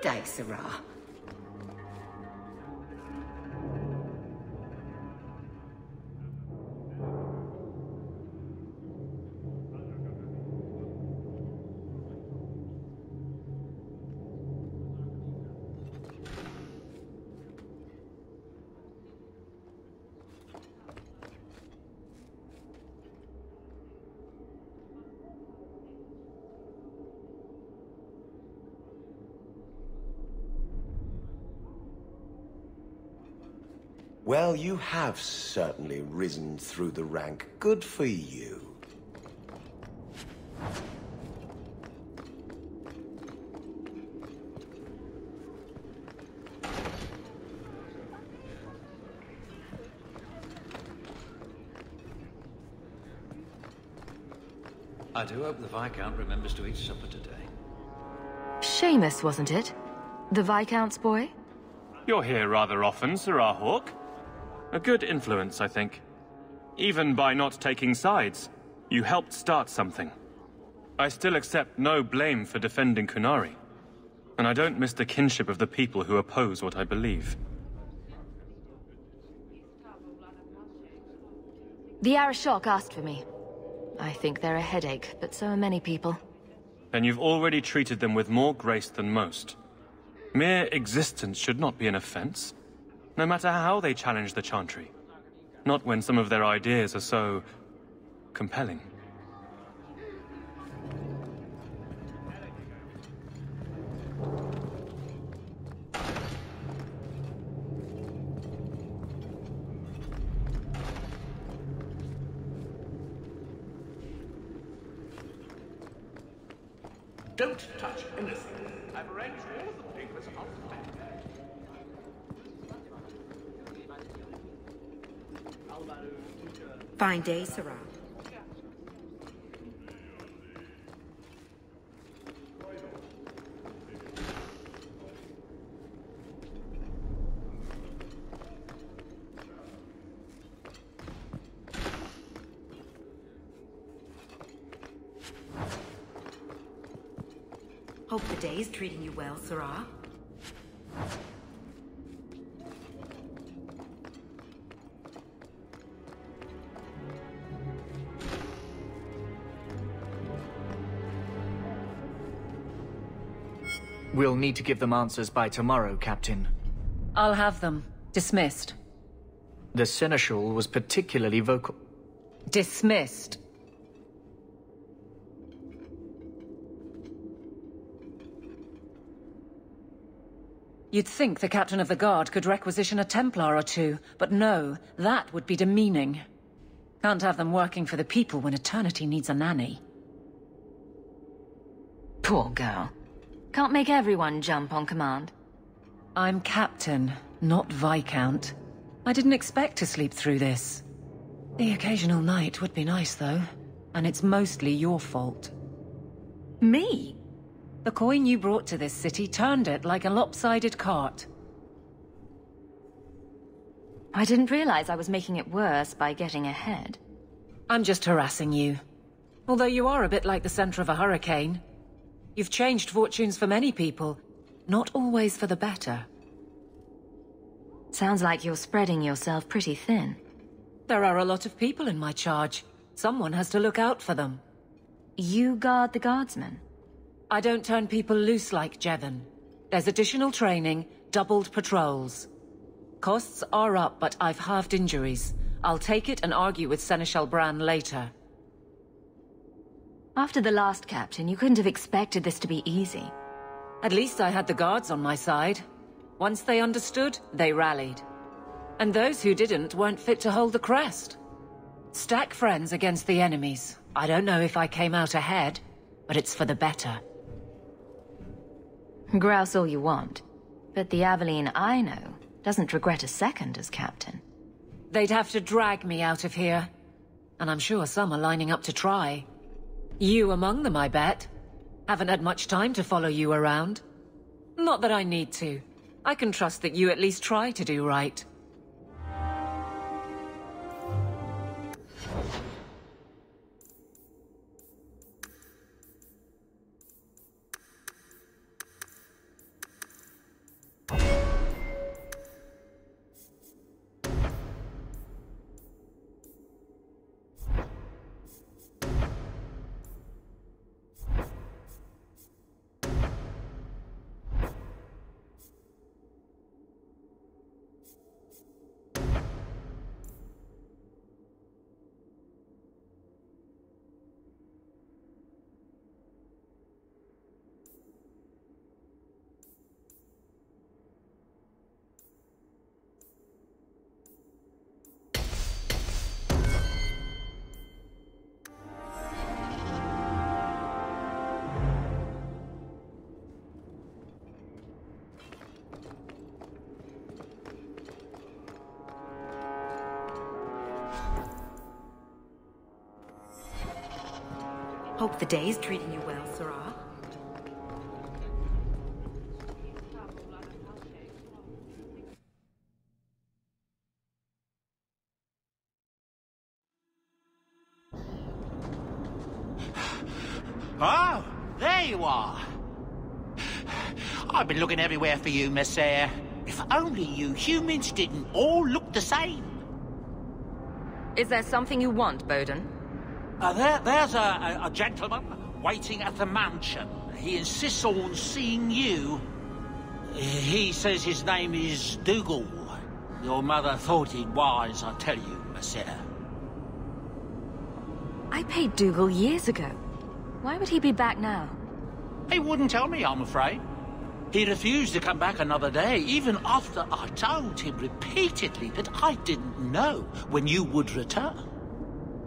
day, Sirrah. Well, you have certainly risen through the rank. Good for you. I do hope the Viscount remembers to eat supper today. Seamus, wasn't it? The Viscount's boy? You're here rather often, Sirrah Hawke. A good influence, I think. Even by not taking sides, you helped start something. I still accept no blame for defending Qunari. And I don't miss the kinship of the people who oppose what I believe. The Arishok asked for me. I think they're a headache, but so are many people. Then you've already treated them with more grace than most. Mere existence should not be an offense, no matter how they challenge the Chantry. Not when some of their ideas are so compelling. Don't touch anything. I've arranged all of the papers on the deck. Fine day, Sirrah. Hope the day is treating you well, Sirrah. We'll need to give them answers by tomorrow, Captain. I'll have them. Dismissed. The Seneschal was particularly vocal. Dismissed. You'd think the Captain of the Guard could requisition a Templar or two, but no, that would be demeaning. Can't have them working for the people when Eternity needs a nanny. Poor girl. Can't make everyone jump on command. I'm Captain, not Viscount. I didn't expect to sleep through this. The occasional night would be nice, though. And it's mostly your fault. Me? The coin you brought to this city turned it like a lopsided cart. I didn't realize I was making it worse by getting ahead. I'm just harassing you. Although you are a bit like the center of a hurricane. You've changed fortunes for many people, not always for the better. Sounds like you're spreading yourself pretty thin. There are a lot of people in my charge. Someone has to look out for them. You guard the guardsmen? I don't turn people loose like Jevon. There's additional training, doubled patrols. Costs are up, but I've halved injuries. I'll take it and argue with Seneschal Bran later. After the last captain, you couldn't have expected this to be easy. At least I had the guards on my side. Once they understood, they rallied. And those who didn't weren't fit to hold the crest. Stack friends against the enemies. I don't know if I came out ahead, but it's for the better. Grouse all you want, but the Aveline I know doesn't regret a second as captain. They'd have to drag me out of here. And I'm sure some are lining up to try. You among them, I bet. Haven't had much time to follow you around. Not that I need to. I can trust that you at least try to do right. Hope the day's treating you well, Sarah. Oh, there you are. I've been looking everywhere for you, Messere. If only you humans didn't all look the same. Is there something you want, Bowden? There's a gentleman waiting at the mansion. He insists on seeing you. He says his name is Dougal. Your mother thought it wise, I tell you, Messere. I paid Dougal years ago. Why would he be back now? He wouldn't tell me, I'm afraid. He refused to come back another day, even after I told him repeatedly that I didn't know when you would return.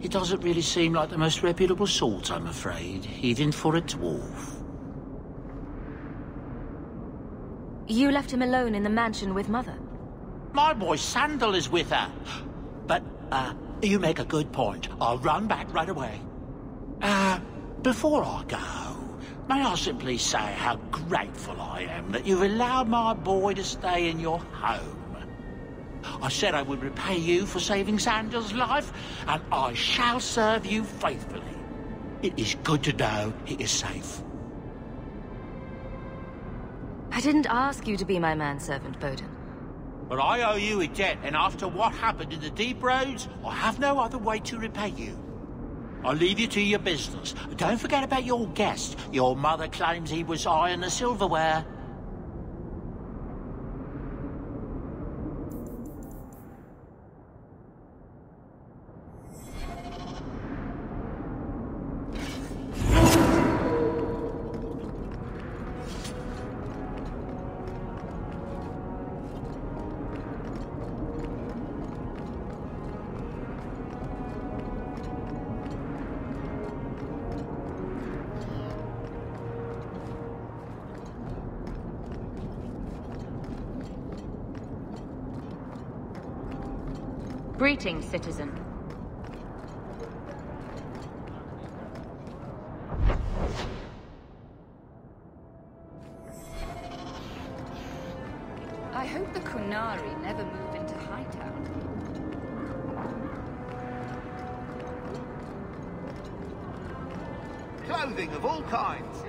He doesn't really seem like the most reputable sort, I'm afraid, even for a dwarf. You left him alone in the mansion with Mother? My boy Sandal is with her. But, you make a good point. I'll run back right away. Before I go, may I simply say how grateful I am that you've allowed my boy to stay in your home. I said I would repay you for saving Sandal's life, and I shall serve you faithfully. It is good to know he is safe. I didn't ask you to be my manservant, Bowden. But I owe you a debt, and after what happened in the Deep Roads, I have no other way to repay you. I'll leave you to your business. Don't forget about your guest. Your mother claims he was eyeing the silverware. Greetings, citizen. I hope the Qunari never move into Hightown. Clothing of all kinds.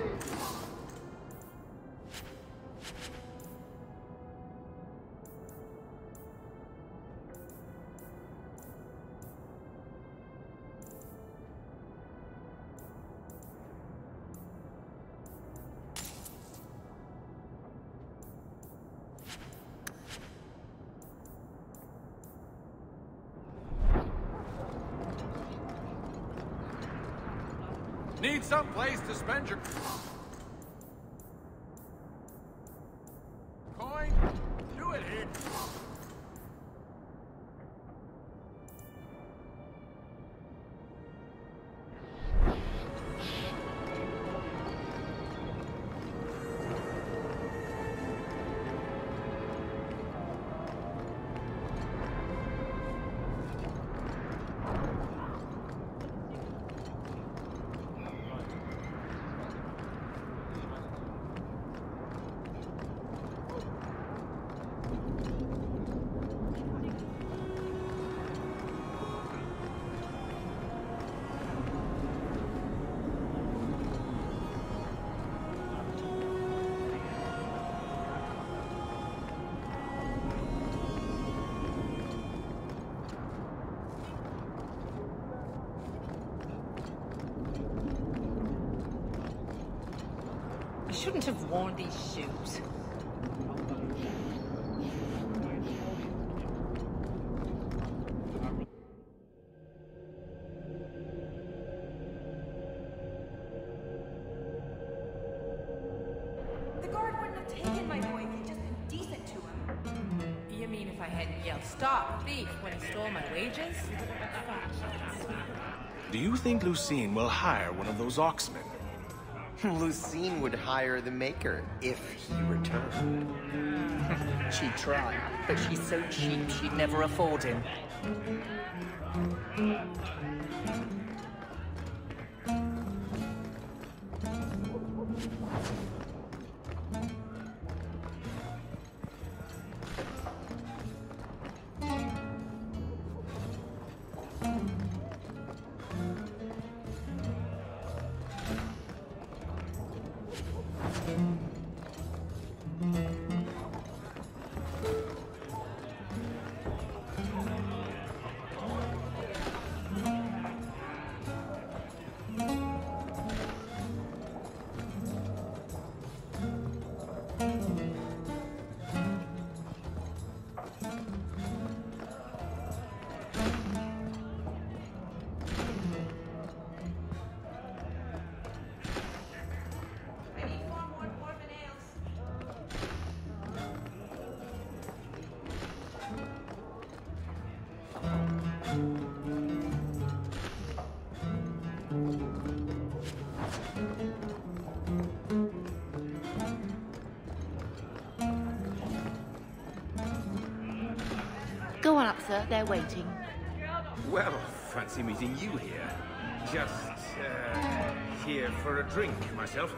Need some place to spend your coin? Do it here. I shouldn't have worn these shoes. The guard wouldn't have taken my boy if you'd just been decent to him. You mean if I hadn't yelled, "Stop, thief," when he stole my wages? Do you think Lucine will hire one of those Oxmen? Lucine would hire the Maker if he returned. She'd try, but she's so cheap she'd never afford him. on up, sir. They're waiting. Well, fancy meeting you here. Just, here for a drink, myself.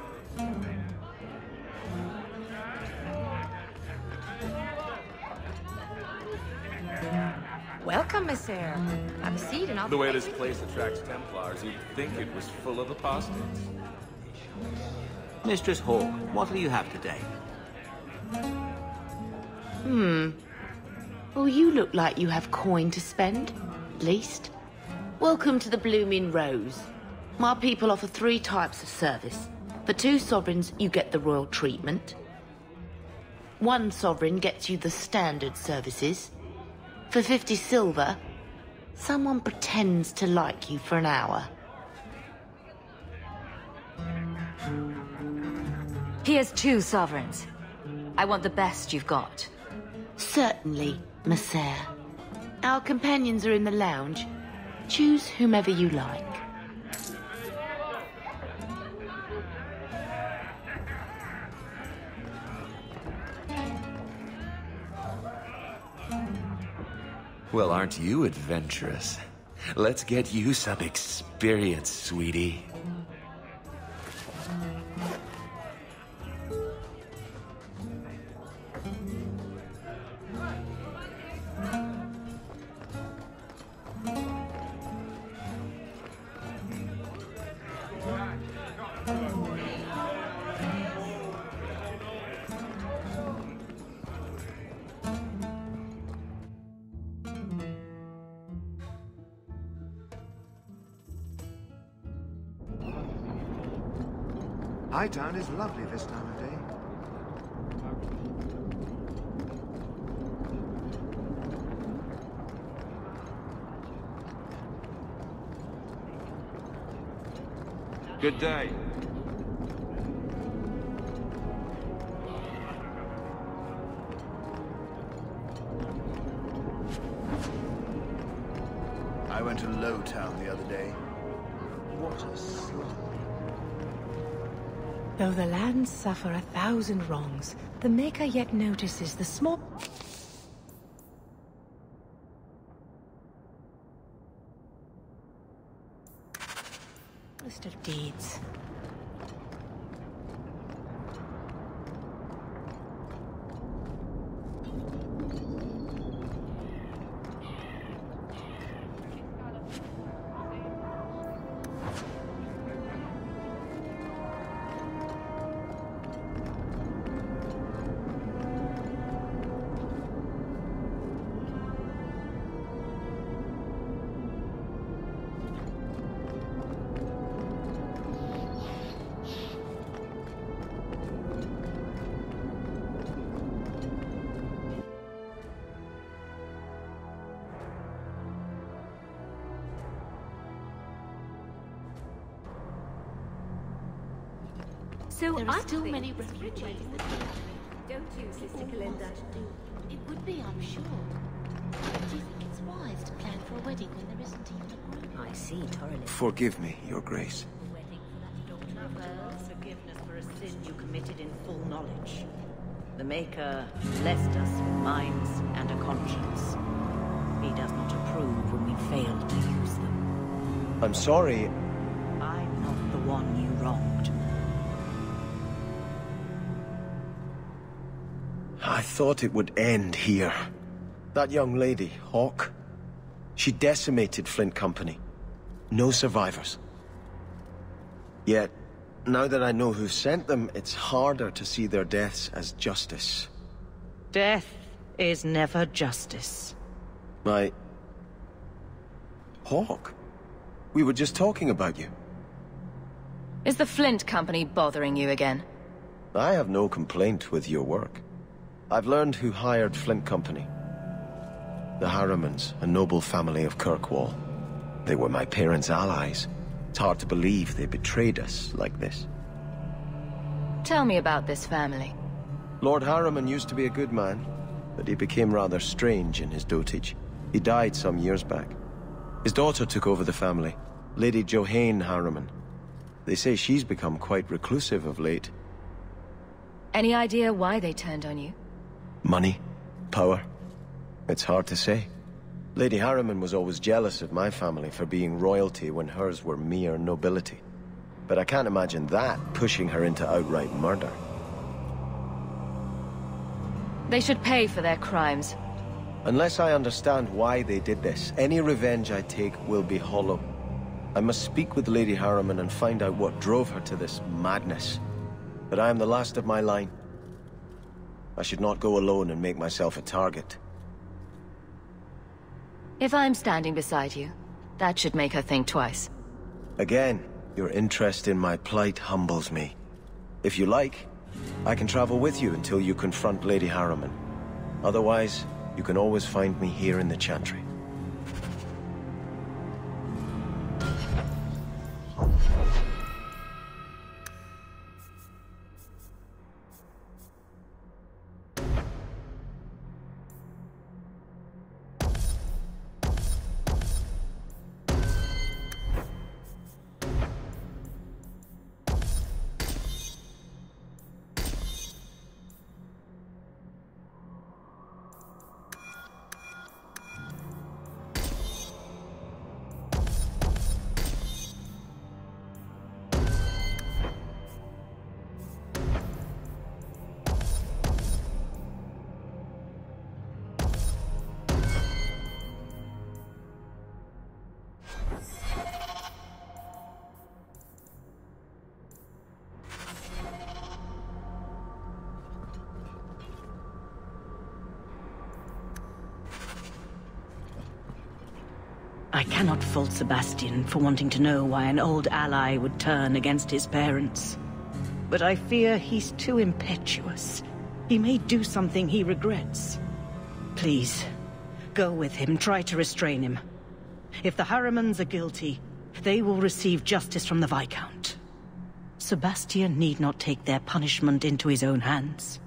Welcome, Monsieur. Have a seat and I'll... The way this place attracts Templars, you'd think it was full of apostates. Mistress Hawke, what'll you have today? Well, you look like you have coin to spend, at least. Welcome to the Blooming Rose. My people offer 3 types of service. For 2 sovereigns, you get the royal treatment. 1 sovereign gets you the standard services. For 50 silver, someone pretends to like you for an hour. Here's 2 sovereigns. I want the best you've got. Certainly, Monsieur. Our companions are in the lounge. Choose whomever you like. Well, aren't you adventurous? Let's get you some experience, sweetie. Hightown is lovely this time of day. Good day. I went to Lowtown the other day. What a slaughter. Though the lands suffer 1,000 wrongs, the Maker yet notices the small... list of deeds. So there are still many refugees. Don't you, Sister Kalinda? It would be, I'm sure. Do you think it's wise to plan for a wedding when there isn't even a groom? I see, Torlin. Forgive me, Your Grace. Forgiveness for a sin you committed in full knowledge. The Maker blessed us with minds and a conscience. He does not approve when we fail to use them. I'm sorry. I'm not the one you wronged. I thought it would end here. That young lady, Hawke, she decimated Flint Company. No survivors. Yet, now that I know who sent them, it's harder to see their deaths as justice. Death is never justice. Hawke? We were just talking about you. Is the Flint Company bothering you again? I have no complaint with your work. I've learned who hired Flint Company. The Harrimans, a noble family of Kirkwall. They were my parents' allies. It's hard to believe they betrayed us like this. Tell me about this family. Lord Harriman used to be a good man, but he became rather strange in his dotage. He died some years back. His daughter took over the family, Lady Johanne Harriman. They say she's become quite reclusive of late. Any idea why they turned on you? Money? Power? It's hard to say. Lady Harriman was always jealous of my family for being royalty when hers were mere nobility. But I can't imagine that pushing her into outright murder. They should pay for their crimes. Unless I understand why they did this, any revenge I take will be hollow. I must speak with Lady Harriman and find out what drove her to this madness. But I am the last of my line. I should not go alone and make myself a target. If I'm standing beside you, that should make her think twice. Again, your interest in my plight humbles me. If you like, I can travel with you until you confront Lady Harriman. Otherwise, you can always find me here in the Chantry. I cannot fault Sebastian for wanting to know why an old ally would turn against his parents. But I fear he's too impetuous. He may do something he regrets. Please, go with him, try to restrain him. If the Harrimans are guilty, they will receive justice from the Viscount. Sebastian need not take their punishment into his own hands.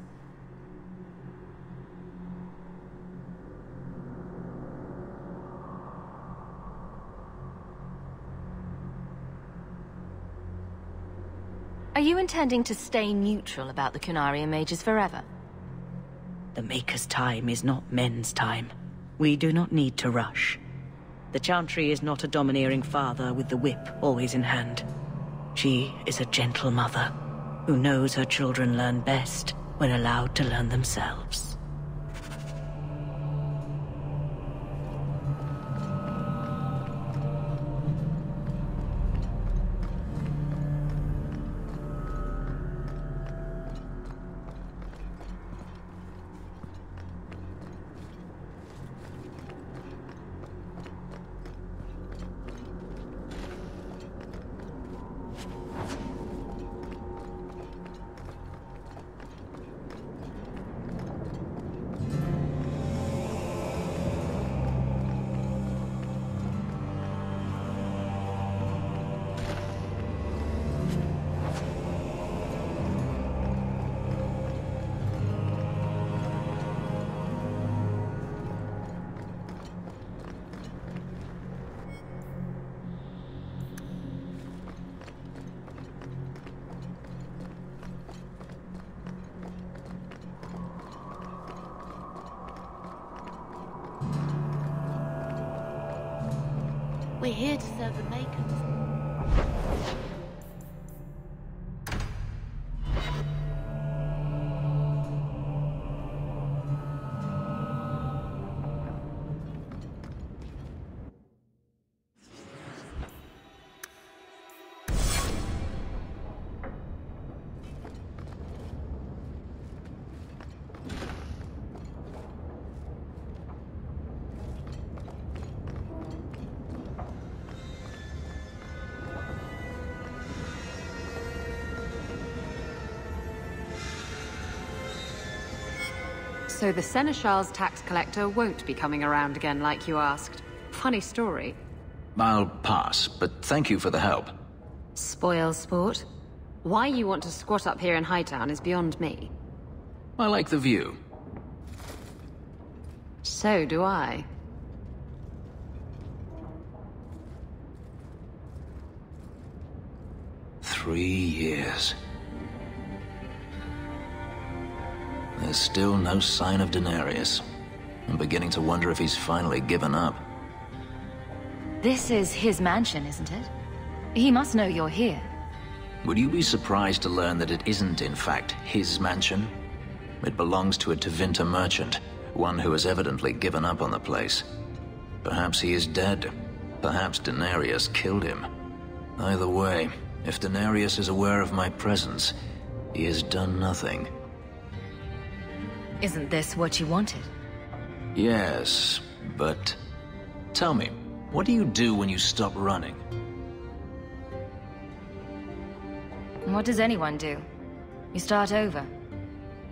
Are you intending to stay neutral about the Qunari mages forever? The Maker's time is not men's time. We do not need to rush. The Chantry is not a domineering father with the whip always in hand. She is a gentle mother who knows her children learn best when allowed to learn themselves. We're here to serve the Makers. So the Seneschal's tax collector won't be coming around again like you asked. Funny story. I'll pass, but thank you for the help. Spoil sport. Why you want to squat up here in Hightown is beyond me. I like the view. So do I. Three years. There's still no sign of Daenerys. I'm beginning to wonder if he's finally given up. This is his mansion, isn't it? He must know you're here. Would you be surprised to learn that it isn't, in fact, his mansion? It belongs to a Tevinter merchant, one who has evidently given up on the place. Perhaps he is dead. Perhaps Denarius killed him. Either way, if Denarius is aware of my presence, he has done nothing. Isn't this what you wanted? Yes, but... Tell me, what do you do when you stop running? What does anyone do? You start over.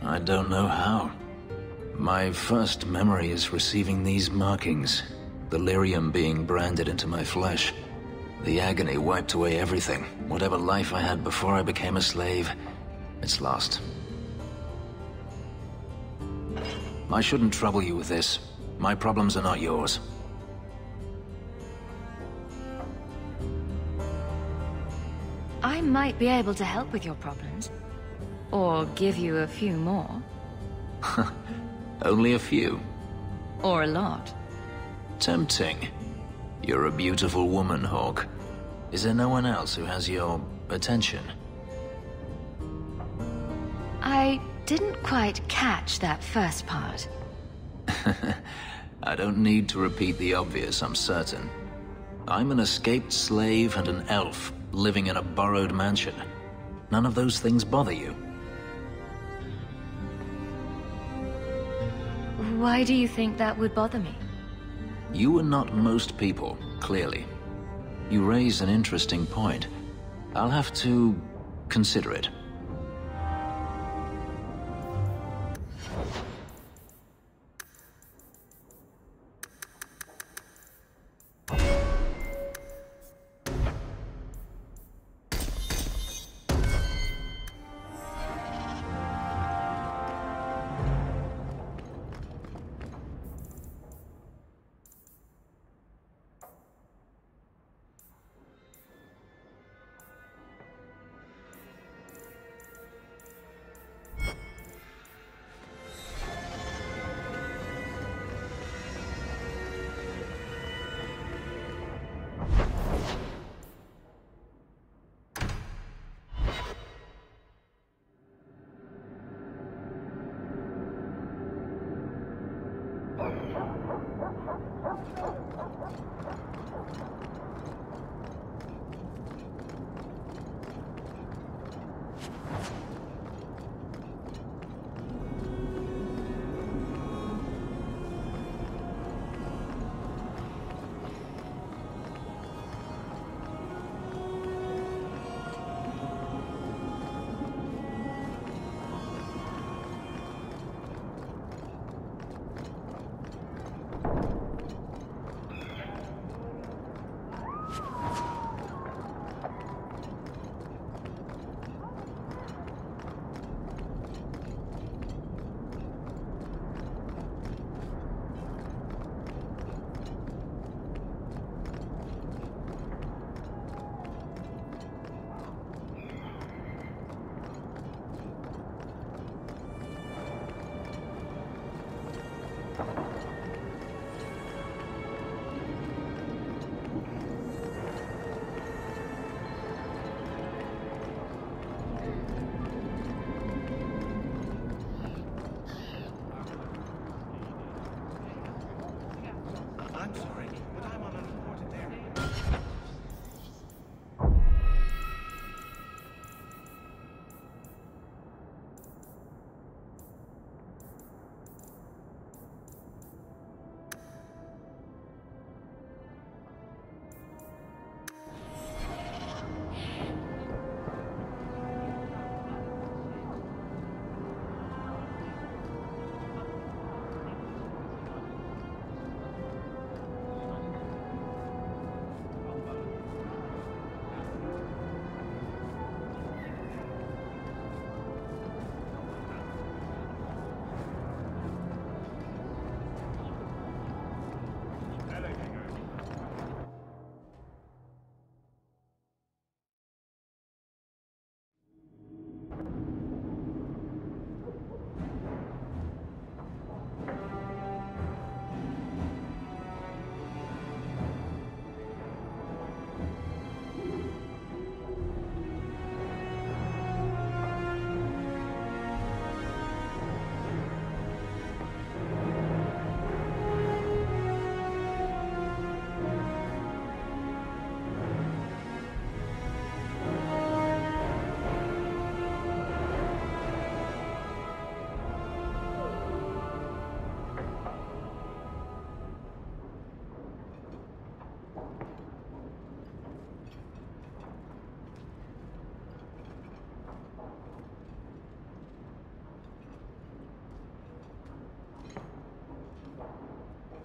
I don't know how. My first memory is receiving these markings. The lyrium being branded into my flesh. The agony wiped away everything. Whatever life I had before I became a slave, it's lost. I shouldn't trouble you with this. My problems are not yours. I might be able to help with your problems. Or give you a few more. Only a few. Or a lot. Tempting. You're a beautiful woman, Hawke. Is there no one else who has your attention? I didn't quite catch that first part. I don't need to repeat the obvious, I'm certain. I'm an escaped slave and an elf, living in a borrowed mansion. None of those things bother you. Why do you think that would bother me? You are not most people, clearly. You raise an interesting point. I'll have to consider it.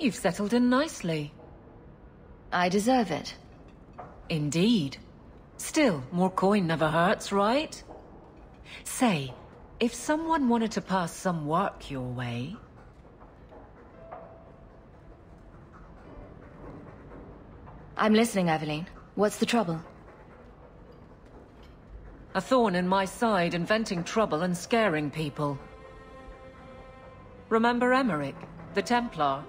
you've settled in nicely. I deserve it. Indeed. Still, more coin never hurts, right? Say, if someone wanted to pass some work your way... I'm listening, Aveline. What's the trouble? A thorn in my side, inventing trouble and scaring people. Remember Emmerich, the Templar?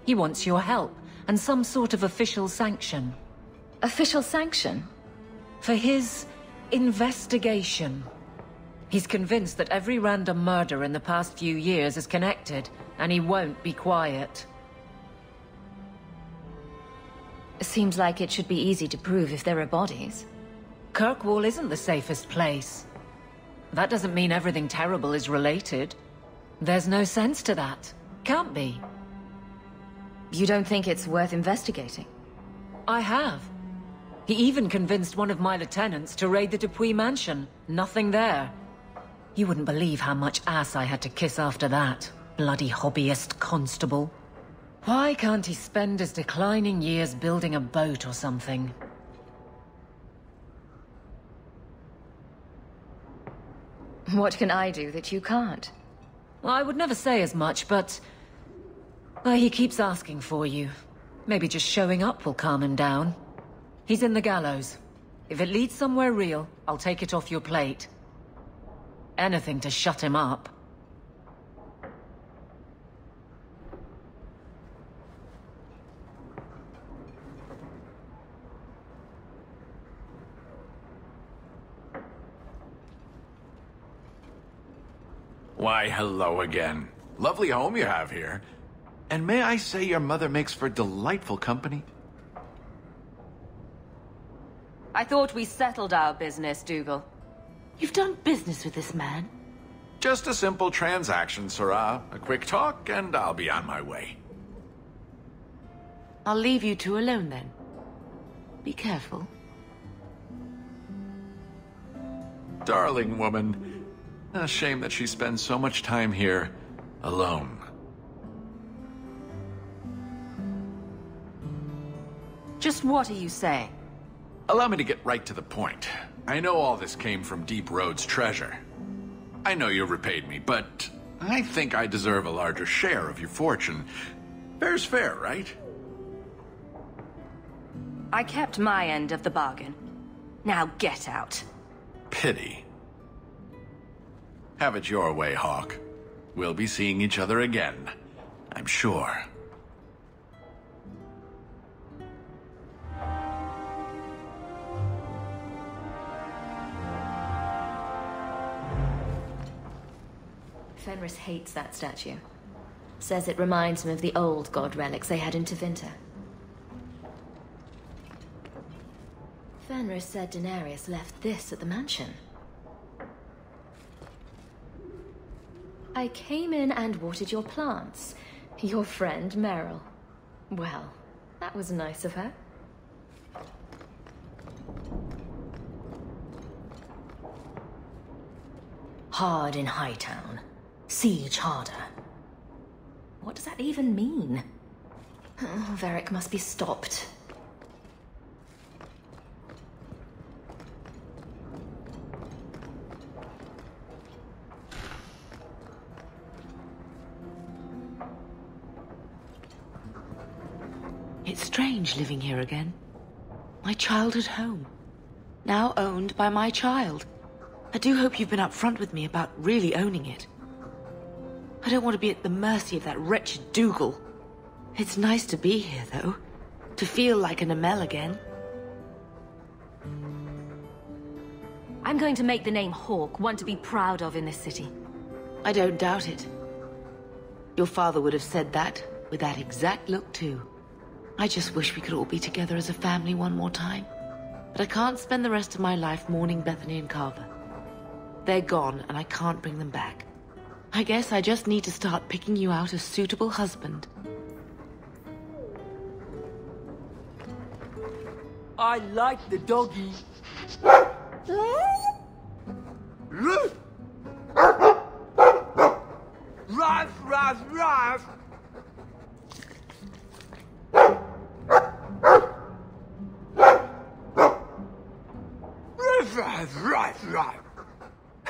He wants your help, and some sort of official sanction. Official sanction? For his investigation. He's convinced that every random murder in the past few years is connected, and he won't be quiet. Seems like it should be easy to prove if there are bodies. Kirkwall isn't the safest place. That doesn't mean everything terrible is related. There's no sense to that. Can't be. You don't think it's worth investigating? I have. He even convinced one of my lieutenants to raid the Dupuis mansion. Nothing there. You wouldn't believe how much ass I had to kiss after that. Bloody hobbyist constable. Why can't he spend his declining years building a boat or something? What can I do that you can't? I would never say as much, but... he keeps asking for you. Maybe just showing up will calm him down. He's in the gallows. If it leads somewhere real, I'll take it off your plate. Anything to shut him up. Why, hello again. Lovely home you have here. And may I say your mother makes for delightful company? I thought we settled our business, Dougal. You've done business with this man? Just a simple transaction, Syrah. A quick talk, and I'll be on my way. I'll leave you two alone then. Be careful. Darling woman. A shame that she spends so much time here, alone. Just what are you saying? Allow me to get right to the point. I know all this came from Deep Road's treasure. I know you repaid me, but I think I deserve a larger share of your fortune. Fair's fair, right? I kept my end of the bargain. Now get out. Pity. Have it your way, Hawke. We'll be seeing each other again, I'm sure. Fenris hates that statue. Says it reminds him of the old god relics they had in Tevinter. Fenris said Daenerys left this at the mansion. I came in and watered your plants. Your friend, Meryl. Well, that was nice of her. Hard in Hightown. Siege harder. What does that even mean? Oh, Varric must be stopped. It's strange living here again. My childhood home. Now owned by my child. I do hope you've been upfront with me about really owning it. I don't want to be at the mercy of that wretched Dougal. It's nice to be here, though. To feel like an Amell again. I'm going to make the name Hawke one to be proud of in this city. I don't doubt it. Your father would have said that, with that exact look, too. I just wish we could all be together as a family one more time. But I can't spend the rest of my life mourning Bethany and Carver. They're gone, and I can't bring them back. I guess I just need to start picking you out a suitable husband. I like the doggy. Ruff, ruff, ruff!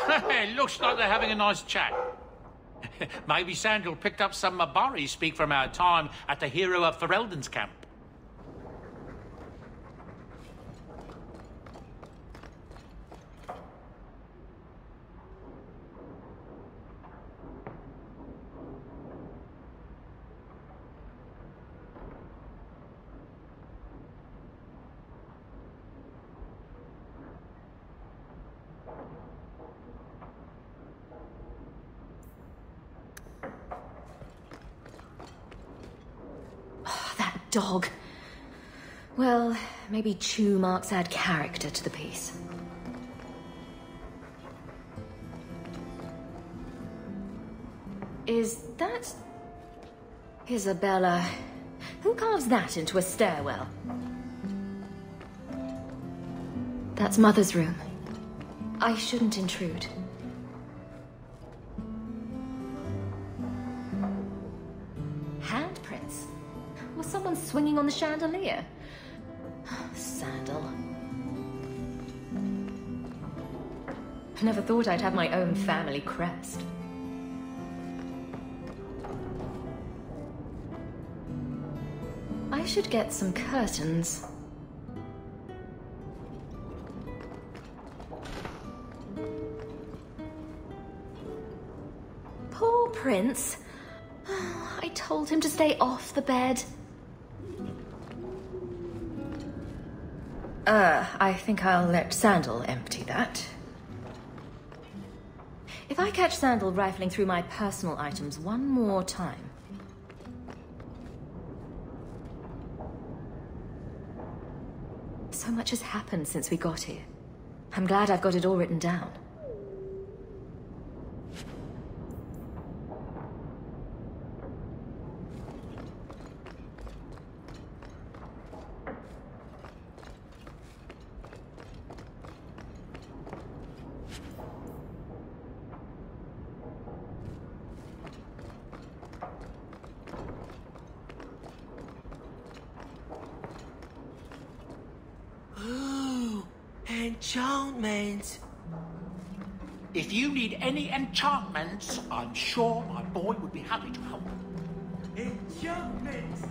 It looks like they're having a nice chat. Maybe Sandal picked up some Mabari speak from our time at the Hero of Ferelden's camp. Dog. Well, maybe chew marks add character to the piece. Is that... Isabella? Who carves that into a stairwell? That's Mother's room. I shouldn't intrude. Handprints? Was someone swinging on the chandelier? Sandal. I never thought I'd have my own family crest. I should get some curtains. Poor Prince. I told him to stay off the bed. I think I'll let Sandal empty that. If I catch Sandal rifling through my personal items one more time... So much has happened since we got here. I'm glad I've got it all written down. Enchantments. If you need any enchantments, I'm sure my boy would be happy to help. Enchantments.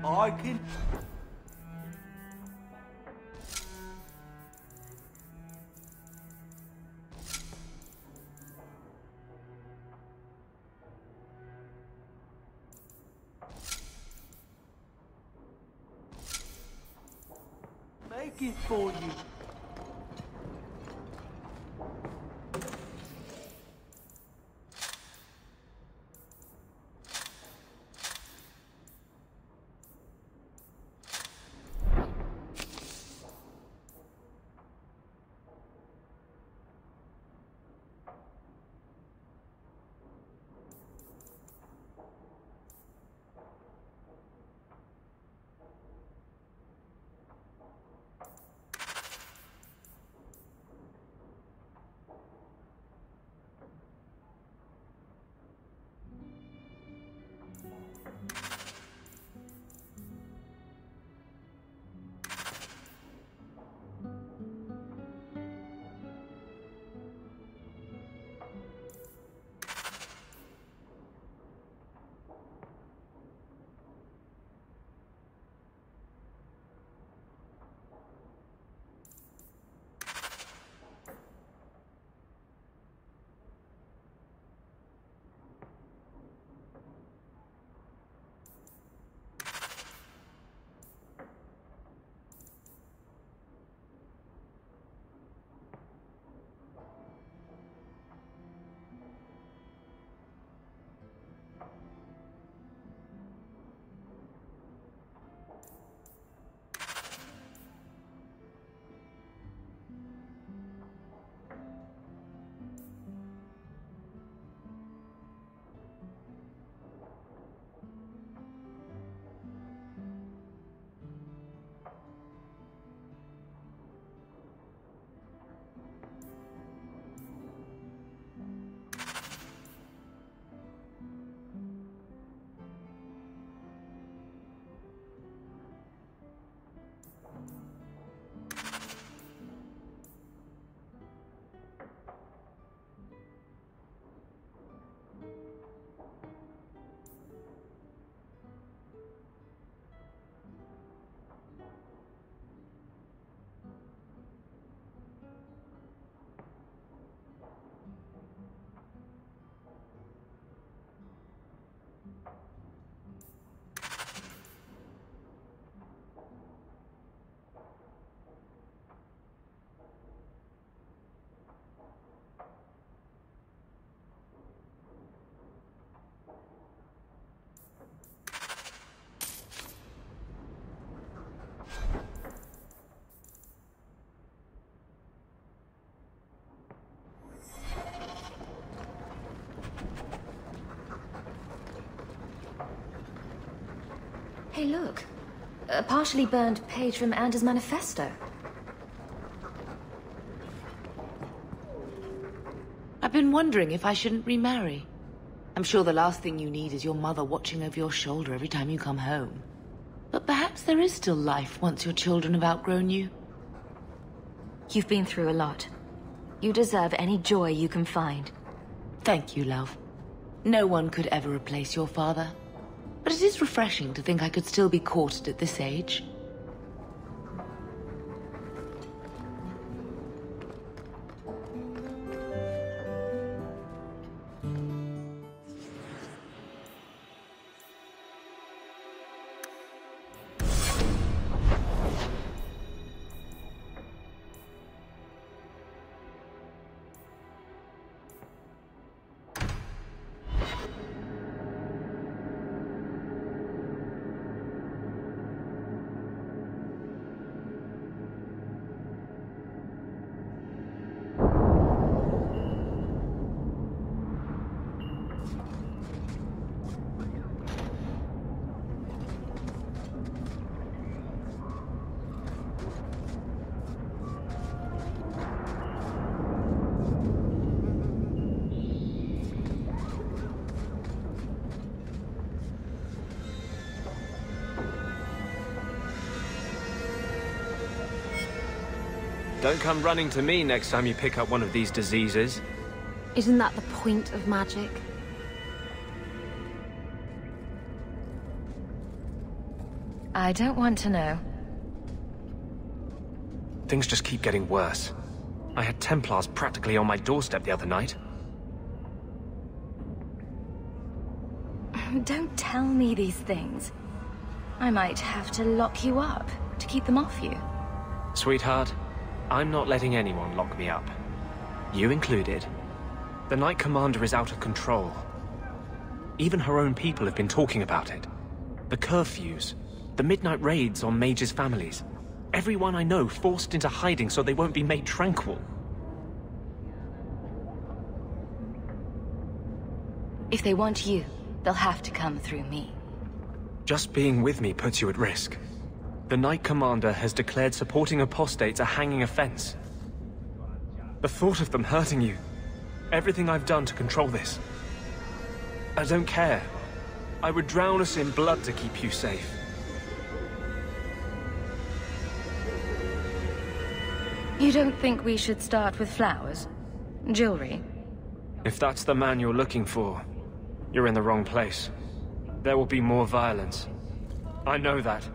I can... Make it for you. Hey, look. A partially burned page from Anders' manifesto. I've been wondering if I shouldn't remarry. I'm sure the last thing you need is your mother watching over your shoulder every time you come home. But perhaps there is still life once your children have outgrown you. You've been through a lot. You deserve any joy you can find. Thank you, love. No one could ever replace your father. But it is refreshing to think I could still be courted at this age. Don't come running to me next time you pick up one of these diseases. Isn't that the point of magic? I don't want to know. Things just keep getting worse. I had Templars practically on my doorstep the other night. Don't tell me these things. I might have to lock you up to keep them off you. Sweetheart, I'm not letting anyone lock me up. You included. The Knight Commander is out of control. Even her own people have been talking about it. The curfews, the midnight raids on mages' families. Everyone I know forced into hiding so they won't be made tranquil. If they want you, they'll have to come through me. Just being with me puts you at risk. The Knight Commander has declared supporting apostates a hanging offense. The thought of them hurting you, everything I've done to control this. I don't care. I would drown us in blood to keep you safe. You don't think we should start with flowers? Jewelry? If that's the man you're looking for, you're in the wrong place. There will be more violence. I know that.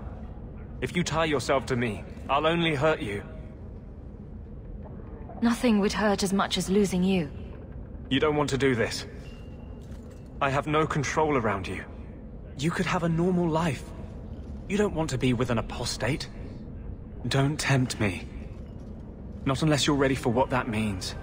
If you tie yourself to me, I'll only hurt you. Nothing would hurt as much as losing you. You don't want to do this. I have no control around you. You could have a normal life. You don't want to be with an apostate. Don't tempt me. Not unless you're ready for what that means.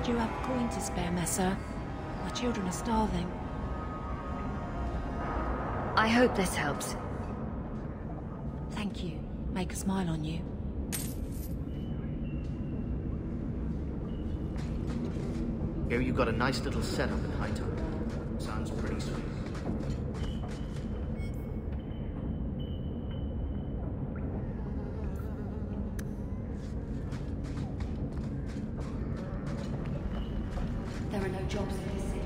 Do you have a coin to spare, Messer? My children are starving. I hope this helps. Thank you. Make a smile on you. Here you got a nice little setup in Hightown. Sounds pretty sweet. There are no jobs in this city.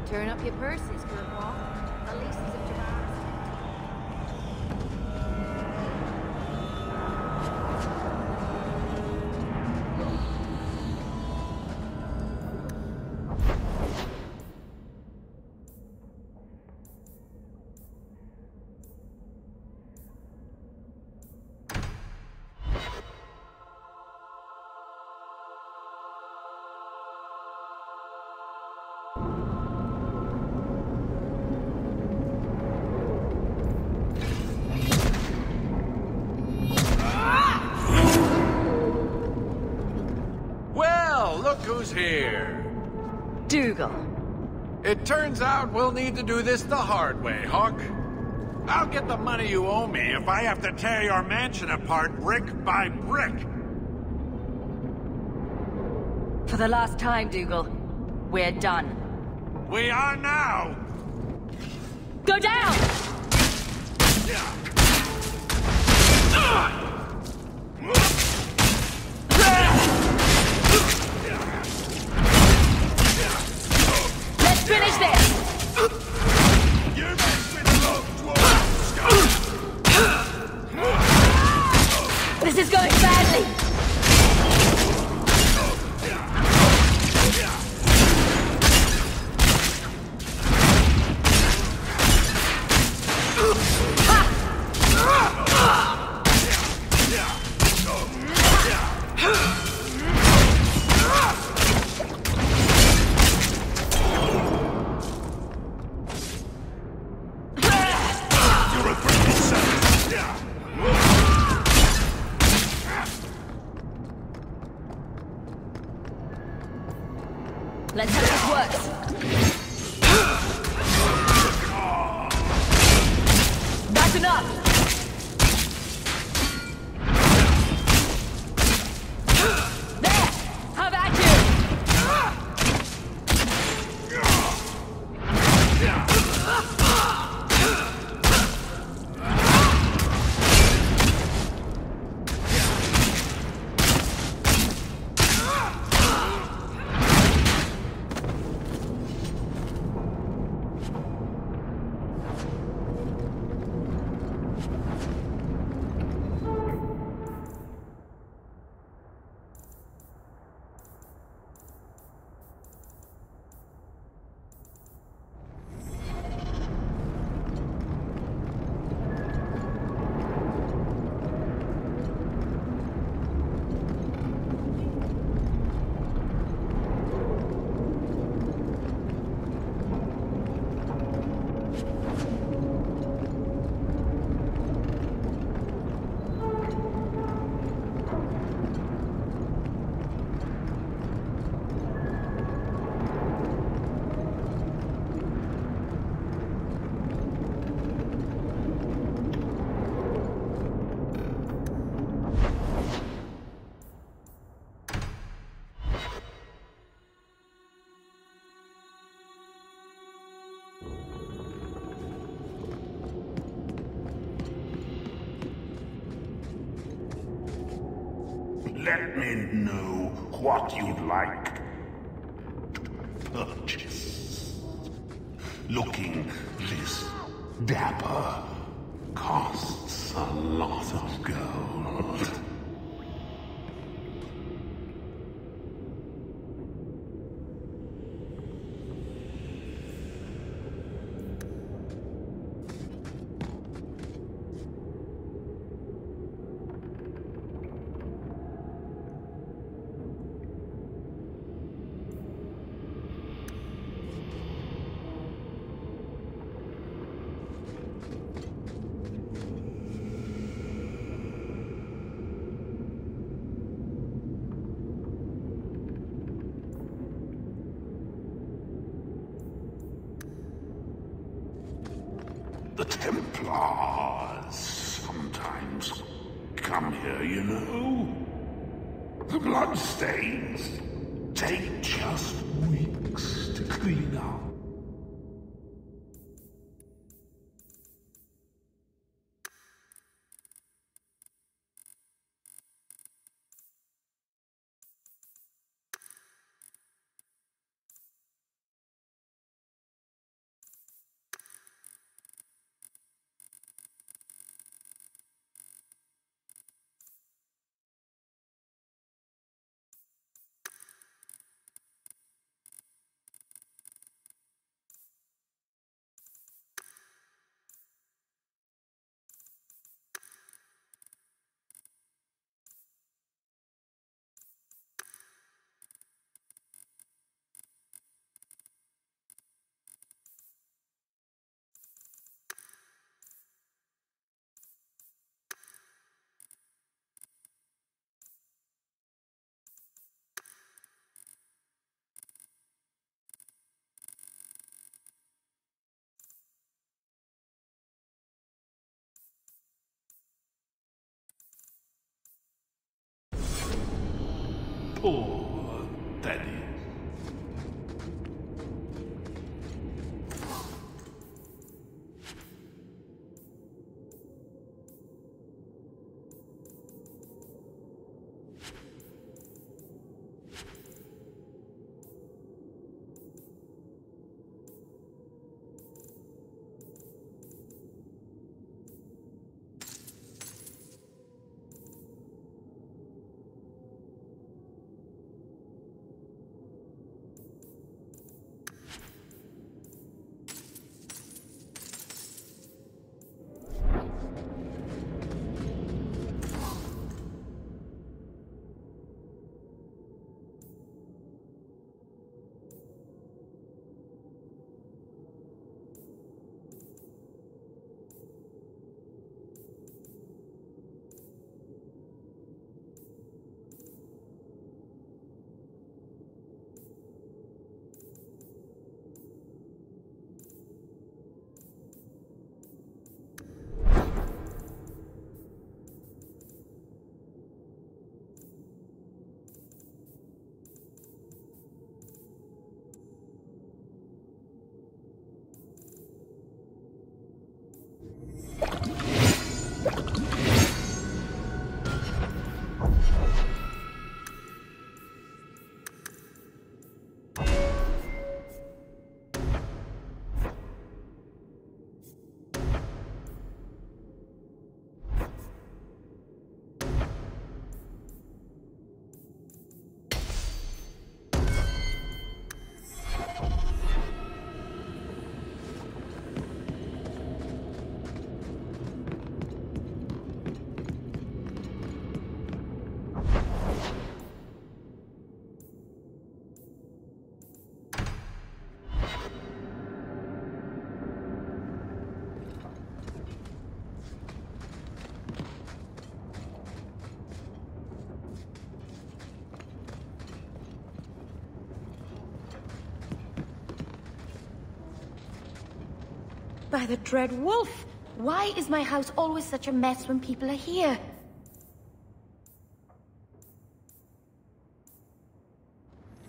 Turn up your purses, Bourgeois. The leases of Javaris. Who's here? Dougal. It turns out we'll need to do this the hard way, Hawk. I'll get the money you owe me if I have to tear your mansion apart brick by brick. For the last time, Dougal. We're done. We are now! Go down! Let's finish this! This is going badly! Let's hope this works. That's enough! There! How about you? Let me know what you'd like to purchase. Looking this dapper costs a lot of gold. The Templars sometimes come here, you know. The bloodstains take just weeks to clean up. Poor Daddy. By the Dread Wolf! Why is my house always such a mess when people are here?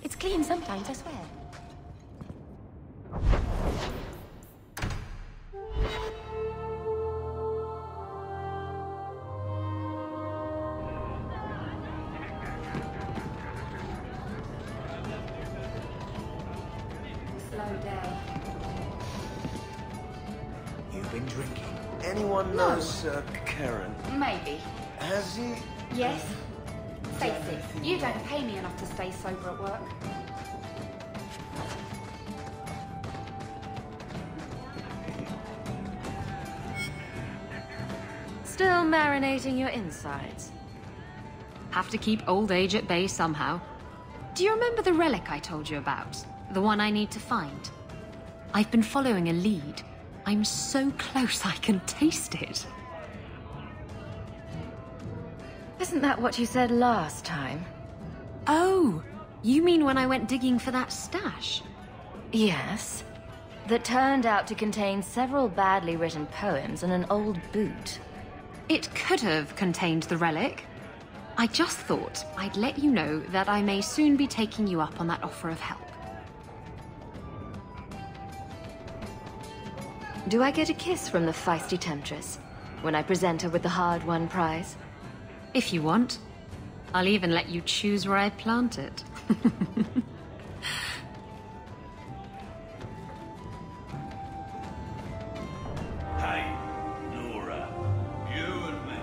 It's clean sometimes, I swear. Slow day. You've been drinking. Anyone knows Karen? Maybe. Has he? Yes. Face it, you don't pay me enough to stay sober at work. Still marinating your insides. Have to keep old age at bay somehow. Do you remember the relic I told you about? The one I need to find? I've been following a lead. I'm so close I can taste it. Isn't that what you said last time? Oh, you mean when I went digging for that stash? Yes. That turned out to contain several badly written poems and an old boot. It could have contained the relic. I just thought I'd let you know that I may soon be taking you up on that offer of help. Do I get a kiss from the feisty temptress when I present her with the hard-won prize? If you want. I'll even let you choose where I plant it. Hey, Nora, you and me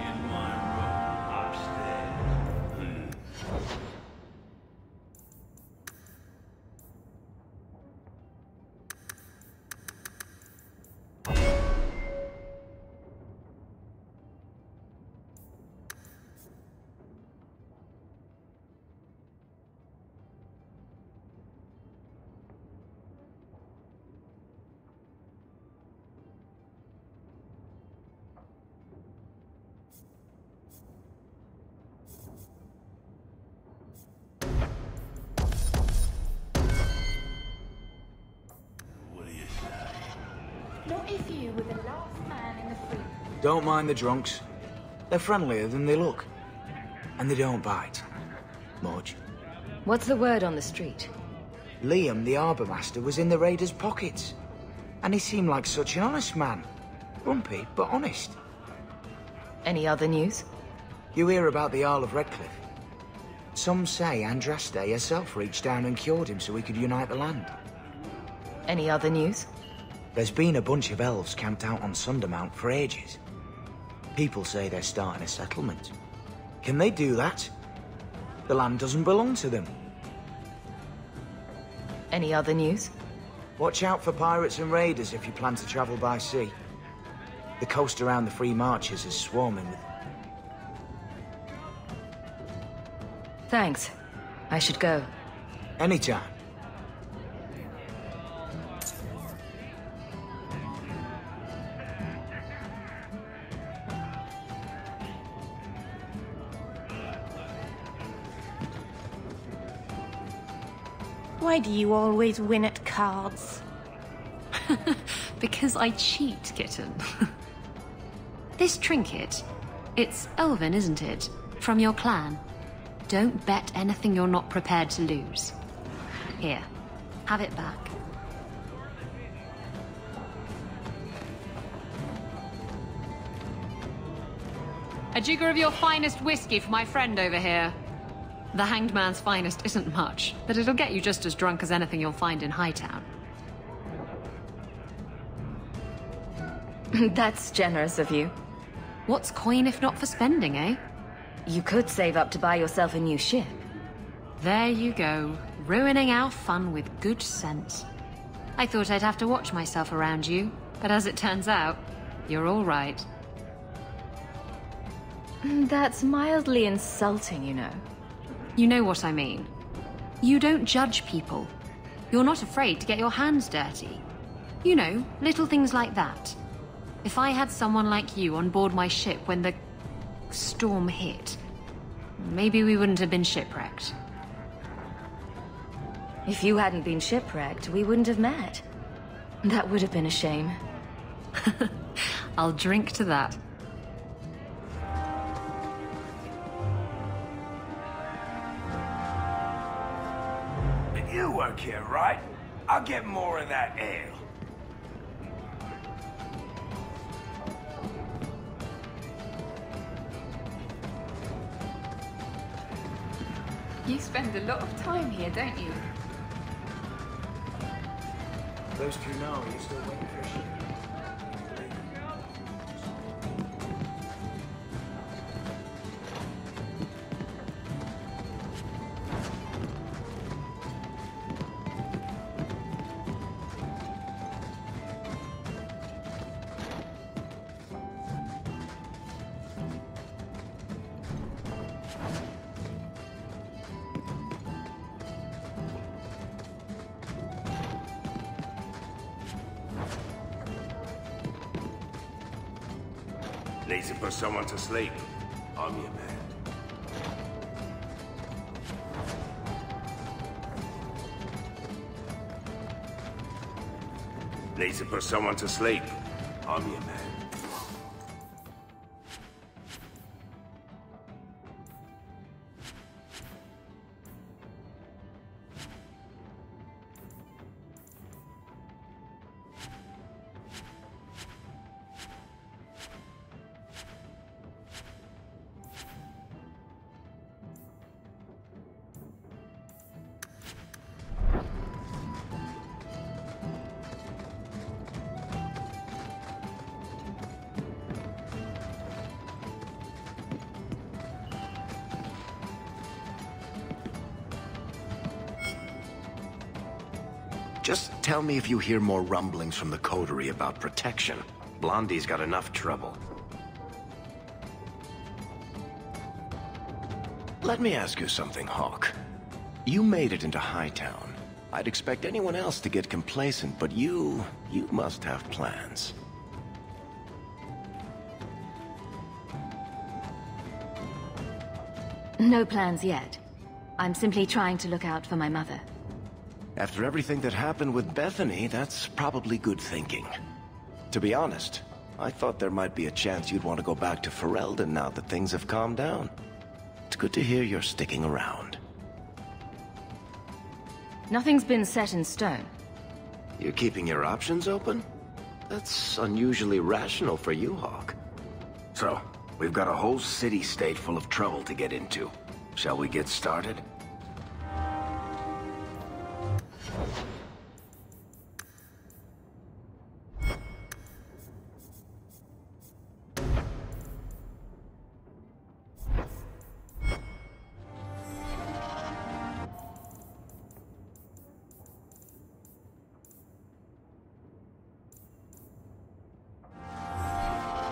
in my room upstairs. Not if you were the last man in the fleet. Don't mind the drunks. They're friendlier than they look. And they don't bite. much. What's the word on the street? Liam, the Harbour Master, was in the raiders' pockets. And he seemed like such an honest man. Grumpy, but honest. Any other news? You hear about the Earl of Redcliffe? Some say Andraste herself reached down and cured him so he could unite the land. Any other news? There's been a bunch of elves camped out on Sundermount for ages. People say they're starting a settlement. Can they do that? The land doesn't belong to them. Any other news? Watch out for pirates and raiders if you plan to travel by sea. The coast around the Free Marches is swarming with... Thanks. I should go. Anytime. Why do you always win at cards? Because I cheat, kitten. This trinket, it's elven, isn't it? From your clan. Don't bet anything you're not prepared to lose. Here, have it back. A jigger of your finest whiskey for my friend over here. The Hanged Man's finest isn't much, but it'll get you just as drunk as anything you'll find in Hightown. That's generous of you. What's coin if not for spending, eh? You could save up to buy yourself a new ship. There you go, ruining our fun with good sense. I thought I'd have to watch myself around you, but as it turns out, you're all right. That's mildly insulting, you know. You know what I mean. You don't judge people. You're not afraid to get your hands dirty. You know, little things like that. If I had someone like you on board my ship when the storm hit, maybe we wouldn't have been shipwrecked. If you hadn't been shipwrecked, we wouldn't have met. That would have been a shame. I'll drink to that. You work here, right? I'll get more of that ale. You spend a lot of time here, don't you? Those two know you're still waiting for a ship. Need to put someone to sleep. I'm your man. Need to put someone to sleep. I'm your man. Just tell me if you hear more rumblings from the coterie about protection. Blondie's got enough trouble. Let me ask you something, Hawke. You made it into Hightown. I'd expect anyone else to get complacent, but you must have plans. No plans yet. I'm simply trying to look out for my mother. After everything that happened with Bethany, that's probably good thinking. To be honest, I thought there might be a chance you'd want to go back to Ferelden now that things have calmed down. It's good to hear you're sticking around. Nothing's been set in stone. You're keeping your options open? That's unusually rational for you, Hawk. So, we've got a whole city-state full of trouble to get into. Shall we get started?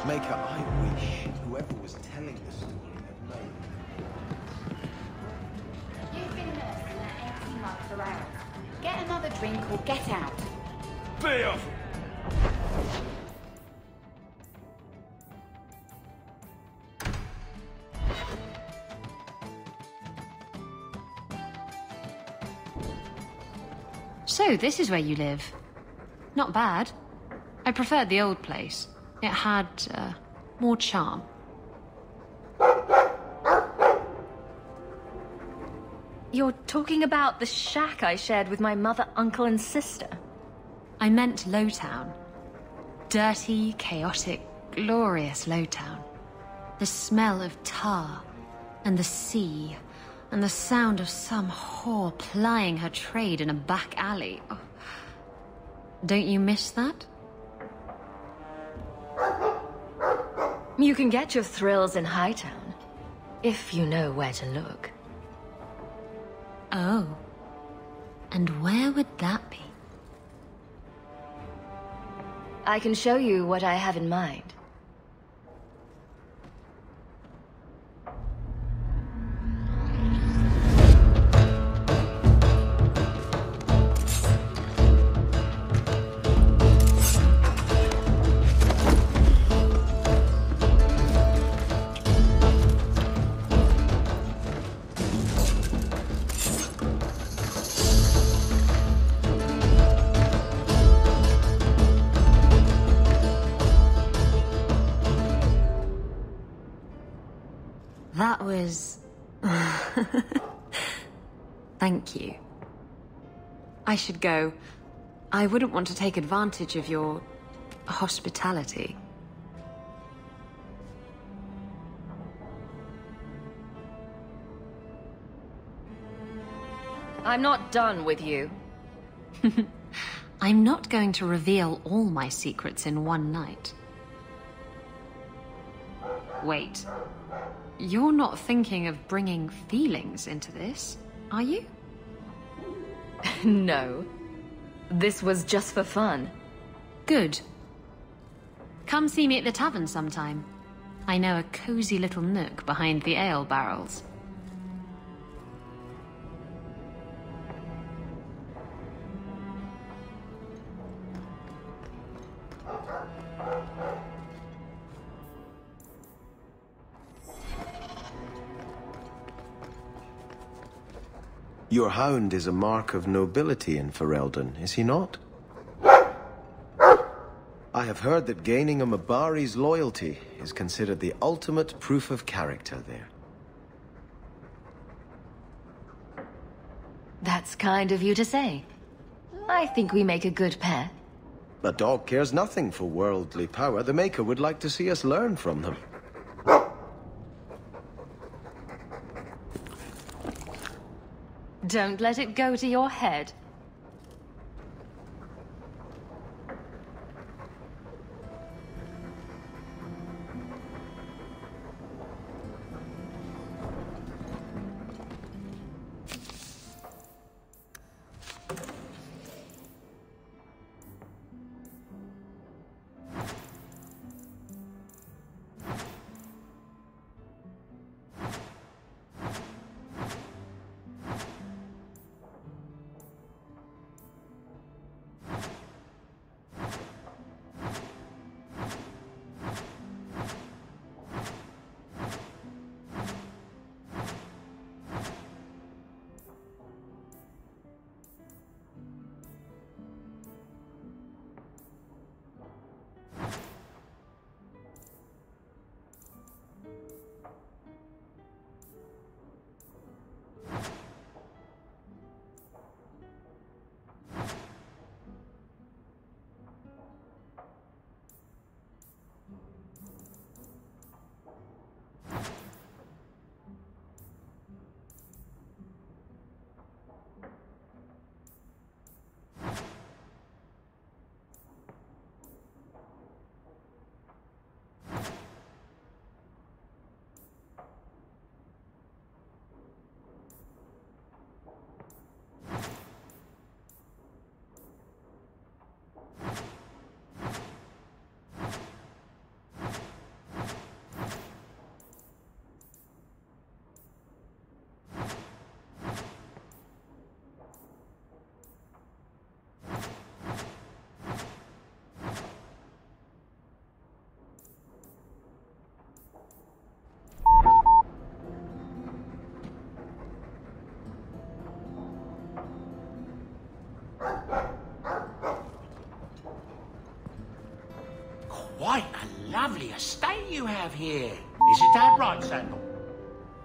Maker, I wish whoever was telling the story had known. You've been nursing that empty mug for hours. Get another drink or get out. Bill! So, this is where you live. Not bad. I preferred the old place. It had, more charm. You're talking about the shack I shared with my mother, uncle, and sister. I meant Lowtown. Dirty, chaotic, glorious Lowtown. The smell of tar, and the sea, and the sound of some whore plying her trade in a back alley. Oh. Don't you miss that? You can get your thrills in Hightown, if you know where to look. Oh. And where would that be? I can show you what I have in mind. That was... Thank you. I should go. I wouldn't want to take advantage of your... hospitality. I'm not done with you. I'm not going to reveal all my secrets in one night. Wait. You're not thinking of bringing feelings into this, are you? No. This was just for fun. Good. Come see me at the tavern sometime. I know a cozy little nook behind the ale barrels. Your hound is a mark of nobility in Ferelden, is he not? I have heard that gaining a Mabari's loyalty is considered the ultimate proof of character there. That's kind of you to say. I think we make a good pair. A dog cares nothing for worldly power. The Maker would like to see us learn from them. Don't let it go to your head. Quite a lovely estate you have here. Isn't that right, Sandal?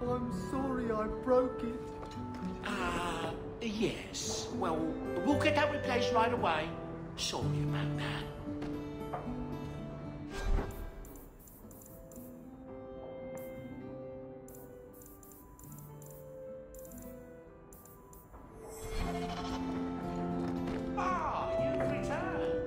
I'm sorry I broke it. Yes. Well, we'll get that replaced right away. Sorry about that. You've returned.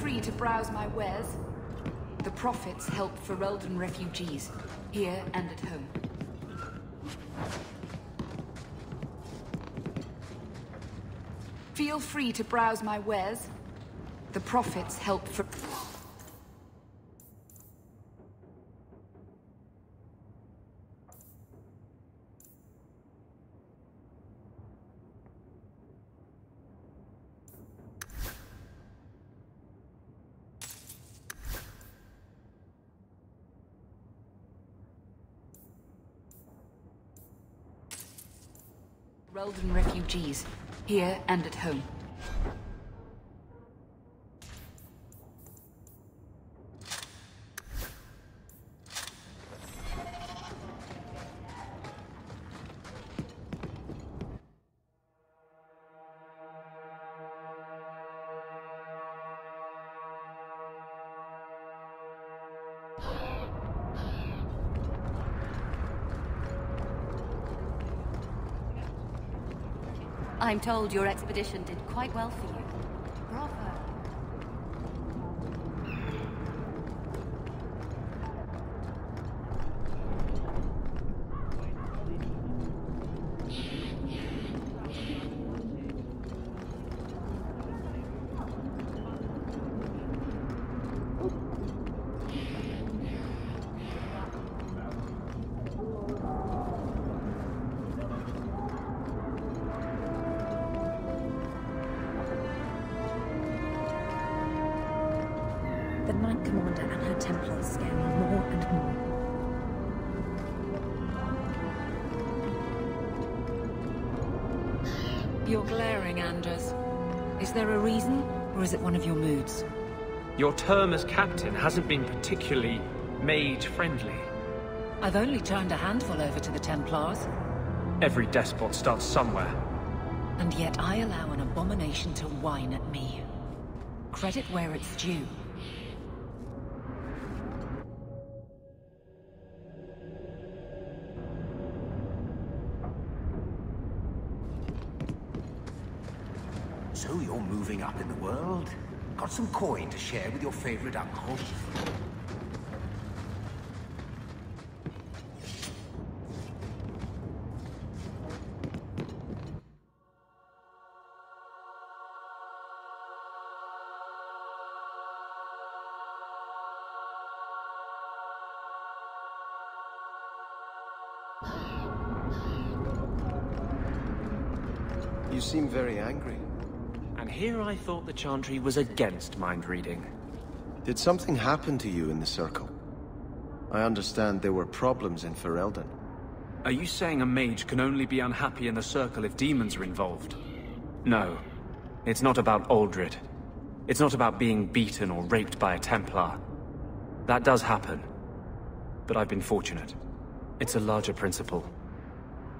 free to browse my wares. The profits help Ferelden refugees, here and at home. Feel free to browse my wares. The profits help for... Ferelden refugees, here and at home. I'm told your expedition did quite well for you. Bravo. The Knight Commander and her Templars scare me more and more. You're glaring, Anders. Is there a reason, or is it one of your moods? Your term as captain hasn't been particularly mage-friendly. I've only turned a handful over to the Templars. Every despot starts somewhere. And yet I allow an abomination to whine at me. Credit where it's due. So you're moving up in the world? Got some coin to share with your favorite uncle? You seem very angry. And here I thought the Chantry was against mind reading. Did something happen to you in the Circle? I understand there were problems in Ferelden. Are you saying a mage can only be unhappy in the Circle if demons are involved? No. It's not about Aldred. It's not about being beaten or raped by a Templar. That does happen. But I've been fortunate. It's a larger principle.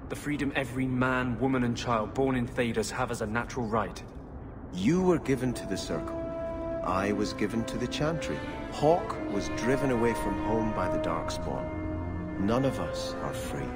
The freedom every man, woman and child born in Thedas have as a natural right. You were given to the Circle. I was given to the Chantry. Hawke was driven away from home by the Darkspawn. None of us are free.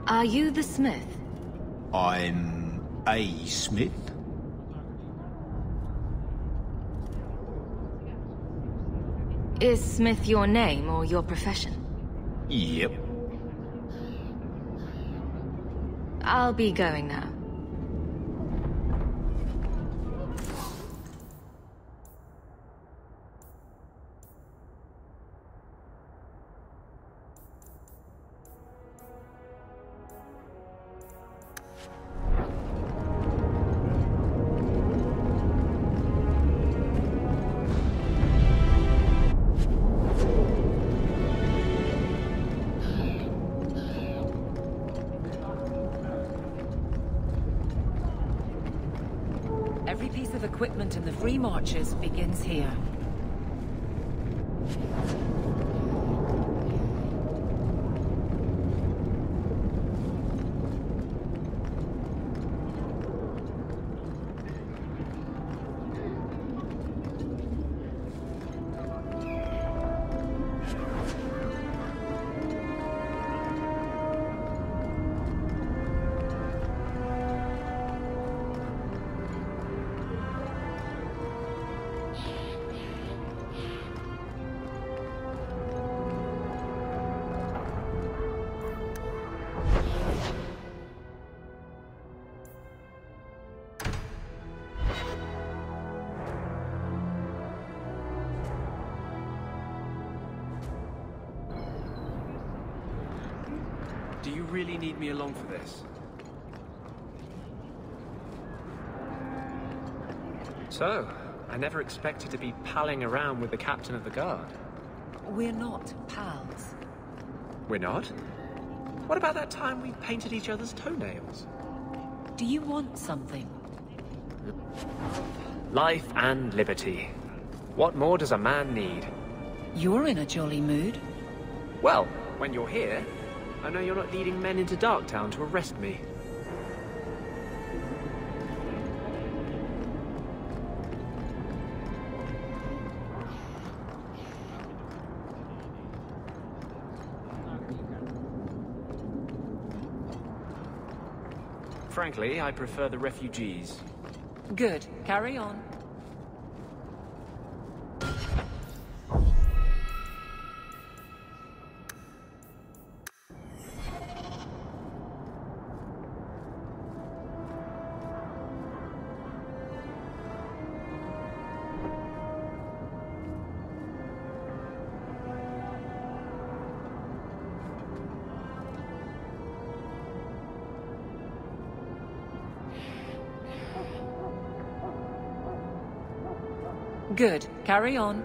Are you the smith? I'm a smith. Is Smith your name or your profession? Yep. I'll be going now. Every piece of equipment in the Free Marches begins here. Do you really need me along for this? So, I never expected to be palling around with the captain of the guard. We're not pals. We're not? What about that time we painted each other's toenails? Do you want something? Life and liberty. What more does a man need? You're in a jolly mood. Well, when you're here, I know you're not leading men into Darktown to arrest me. Frankly, I prefer the refugees. Good. Carry on. Good. Carry on.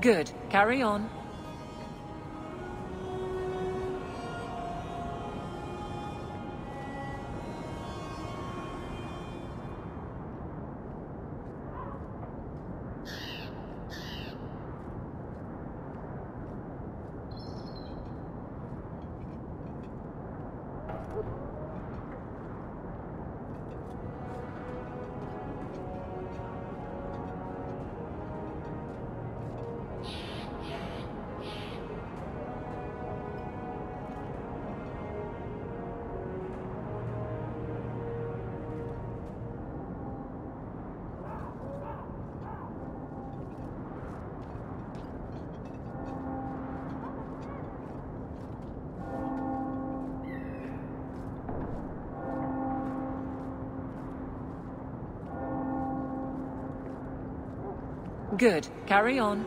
Good. Carry on. Good. Carry on.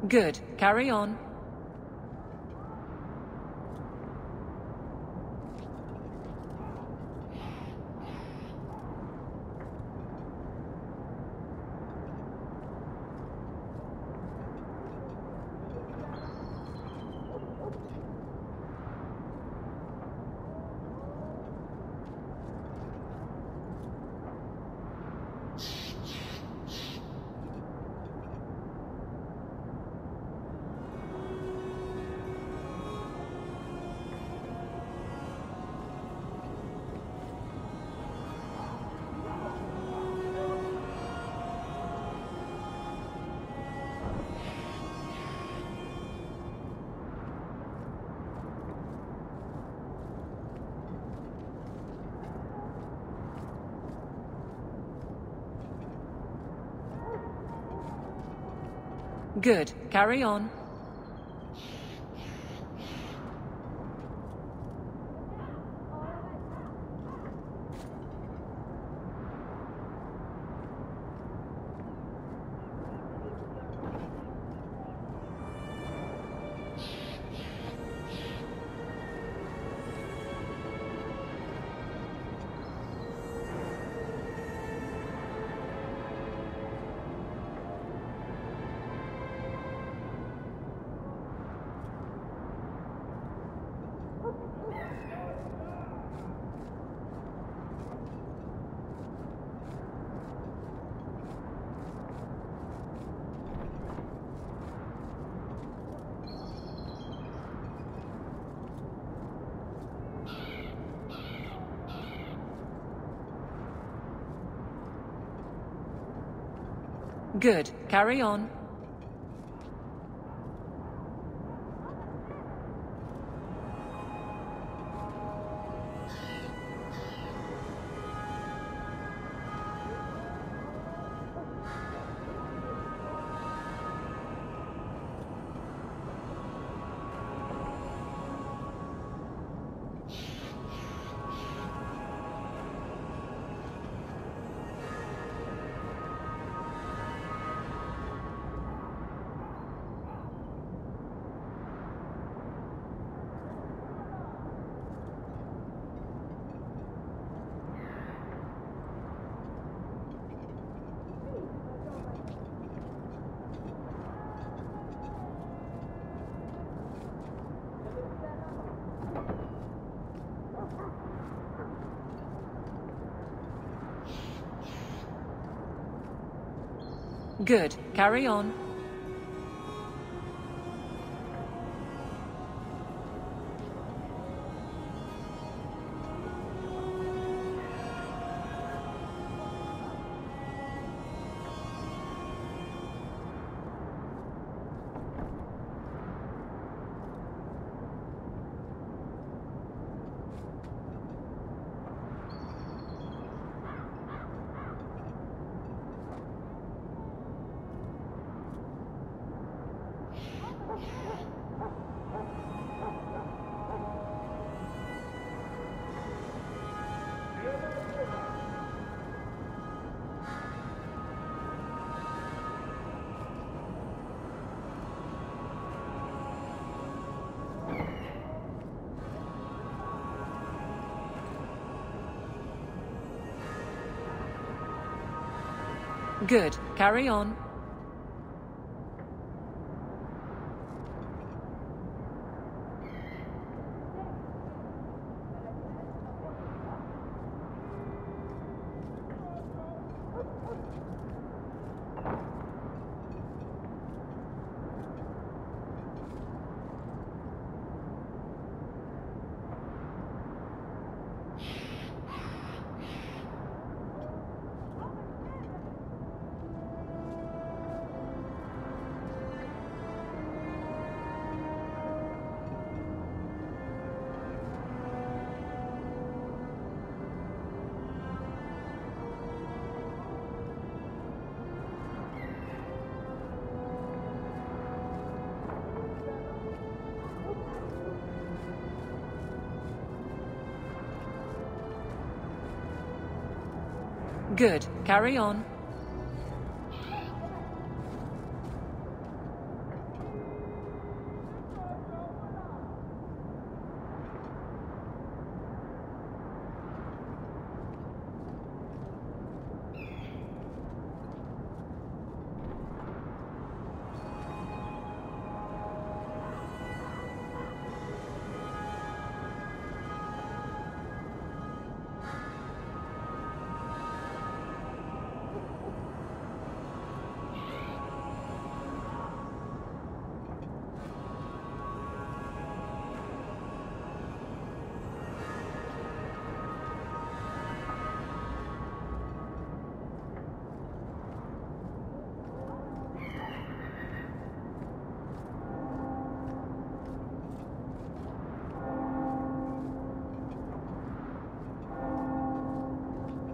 Good. Carry on. Good. Carry on. Good. Carry on. Good. Carry on. Good. Carry on. Good. Carry on.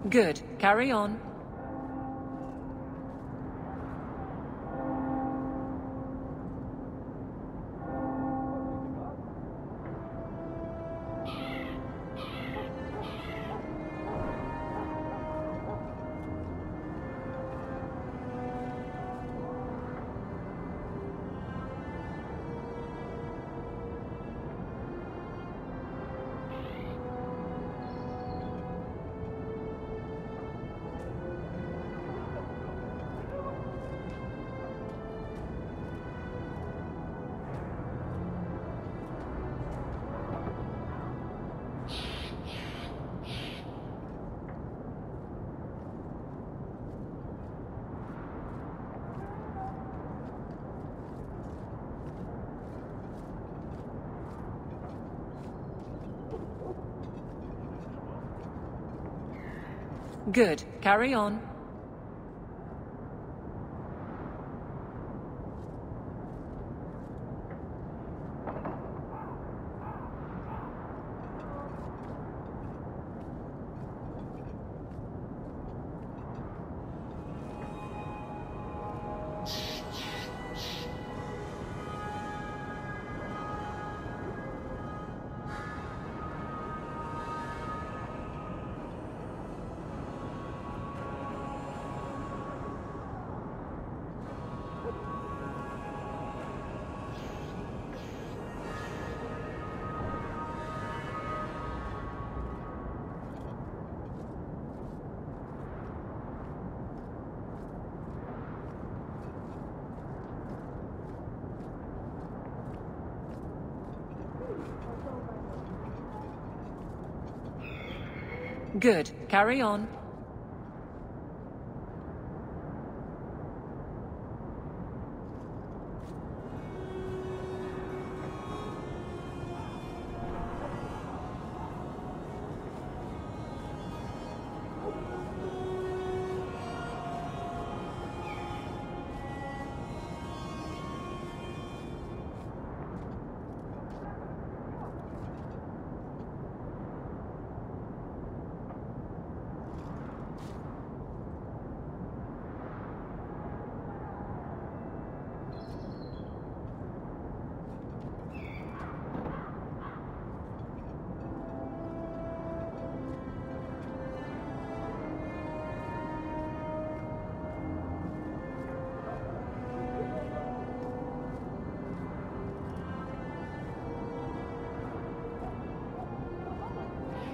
Good. Carry on. Good. Carry on. Good. Carry on.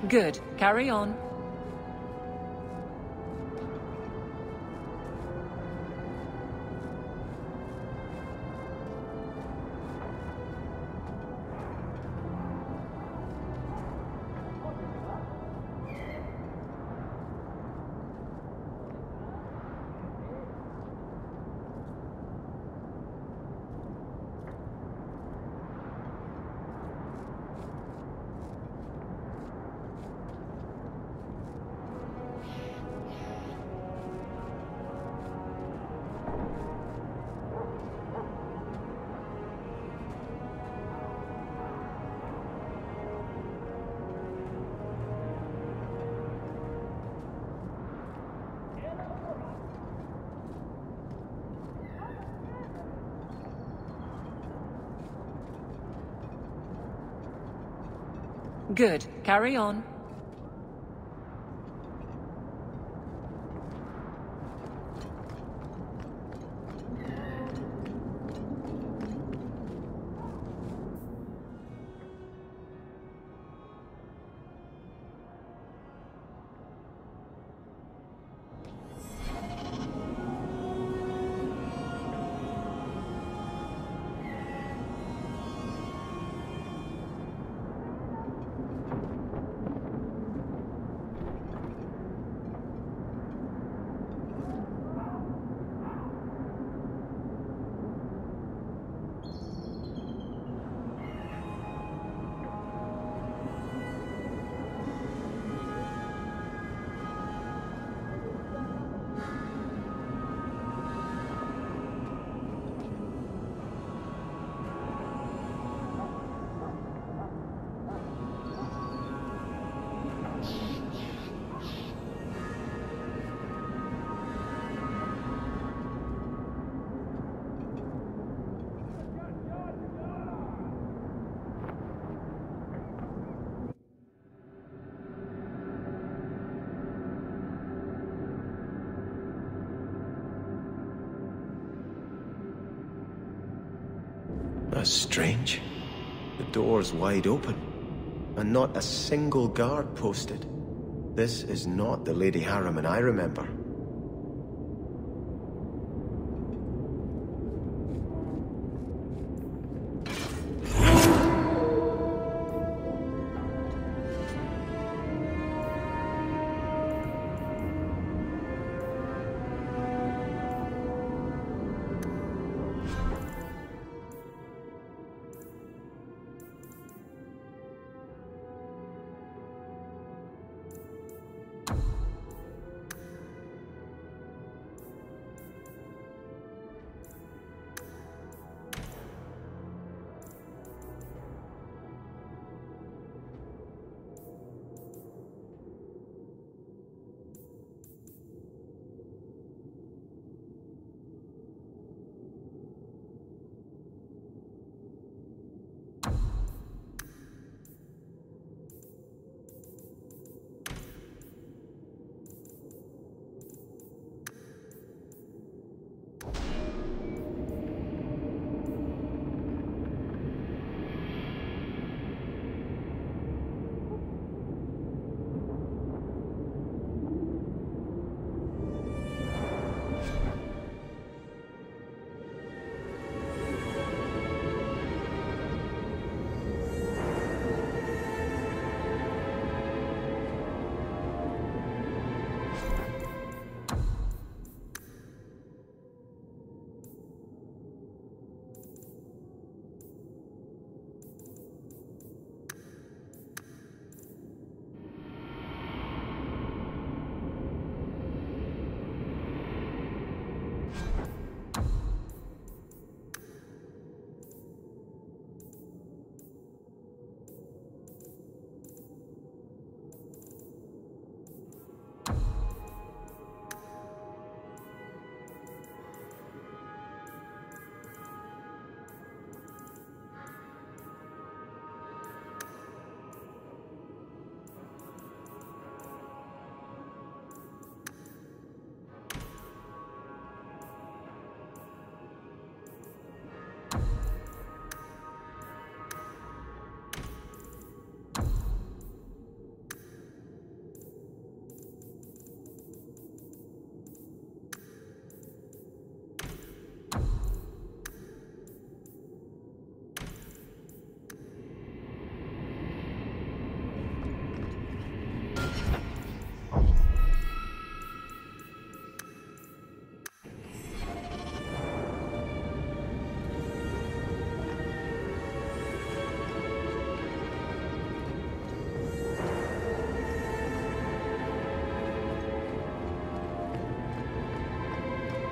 Good. Carry on. Good. Carry on. That's strange. The door's wide open, and not a single guard posted. This is not the Lady Harriman I remember.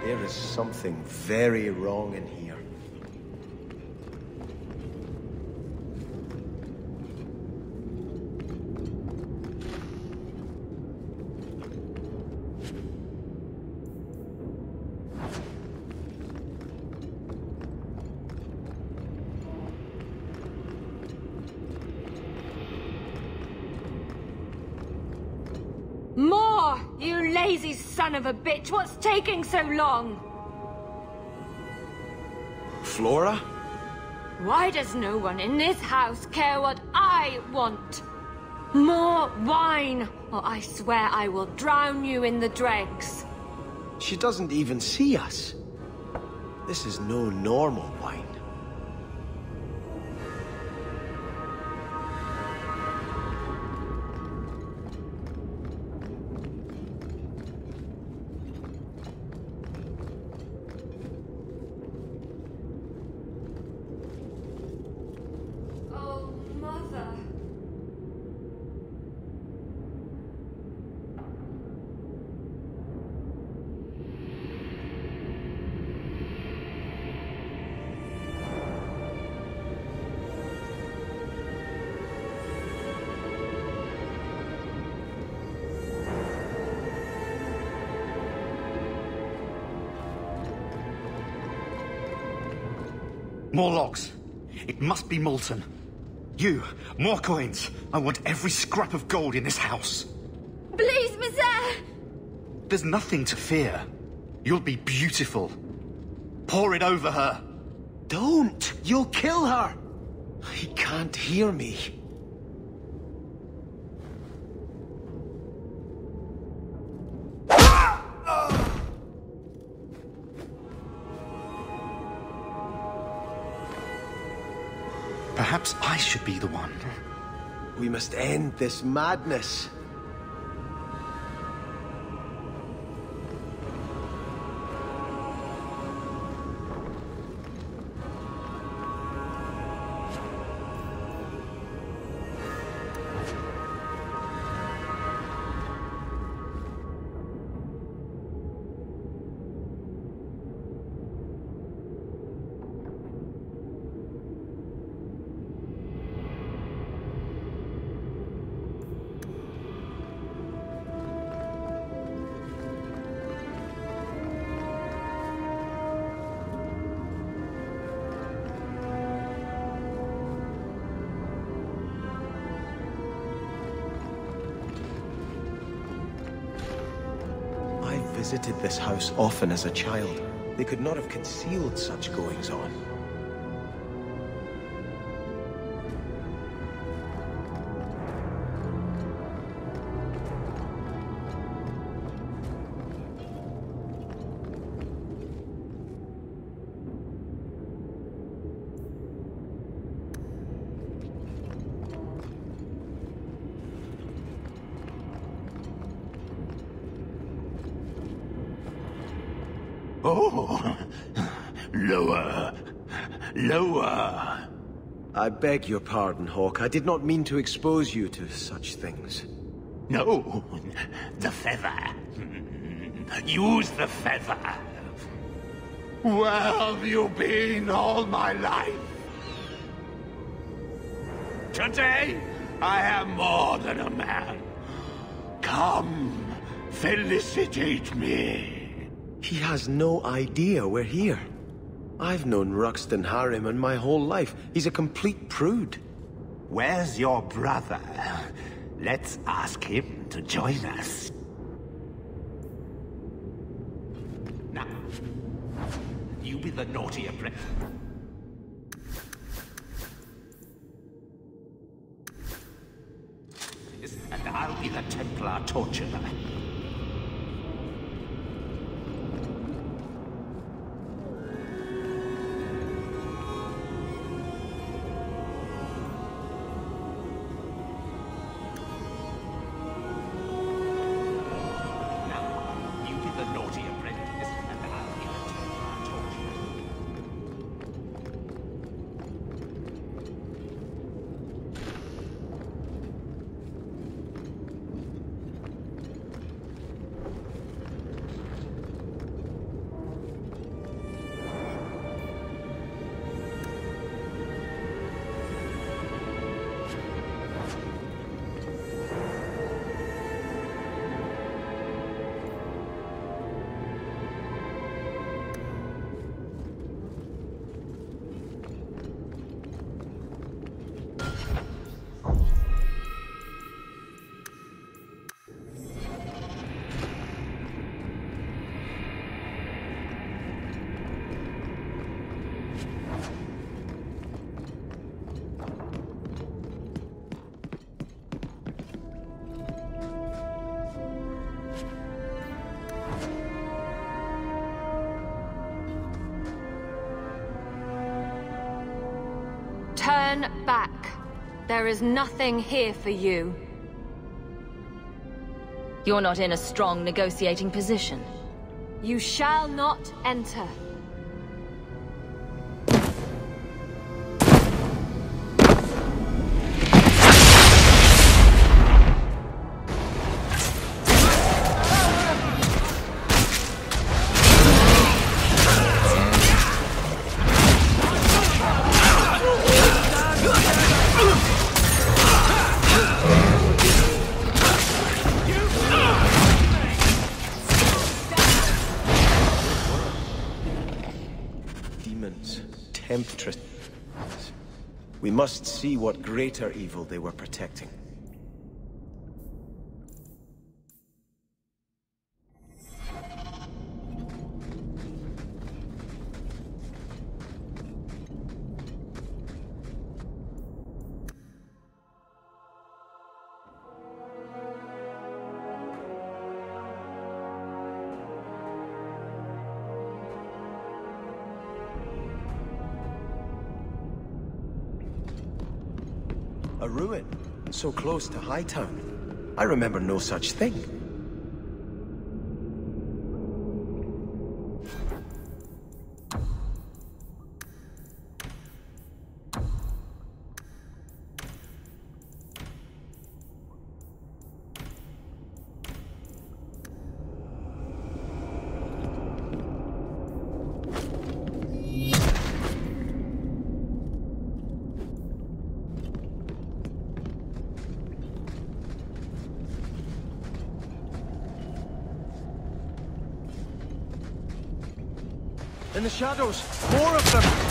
There is something very wrong in here. More! You lazy son of a bitch! What's taking so long? Flora? Why does no one in this house care what I want? More wine, or I swear I will drown you in the dregs. She doesn't even see us. This is no normal wine. Oh, Mother. More logs. It must be molten. You, more coins. I want every scrap of gold in this house. Please, Monsieur! There's nothing to fear. You'll be beautiful. Pour it over her. Don't! You'll kill her! He can't hear me. Perhaps I should be the one. We must end this madness. Visited this house often as a child. They could not have concealed such goings-on. Oh, lower, lower. I beg your pardon, Hawke. I did not mean to expose you to such things. No, the feather. Use the feather. Where have you been all my life? Today, I am more than a man. Come, felicitate me. He has no idea we're here. I've known Ruxton Harriman my whole life. He's a complete prude. Where's your brother? Let's ask him to join us. Now, you be the naughty apprentice. And I'll be the Templar torturer. Turn back. There is nothing here for you. You're not in a strong negotiating position. You shall not enter. Temptress. We must see what greater evil they were protecting. A ruin, so close to Hightown. I remember no such thing. In the shadows, more of them!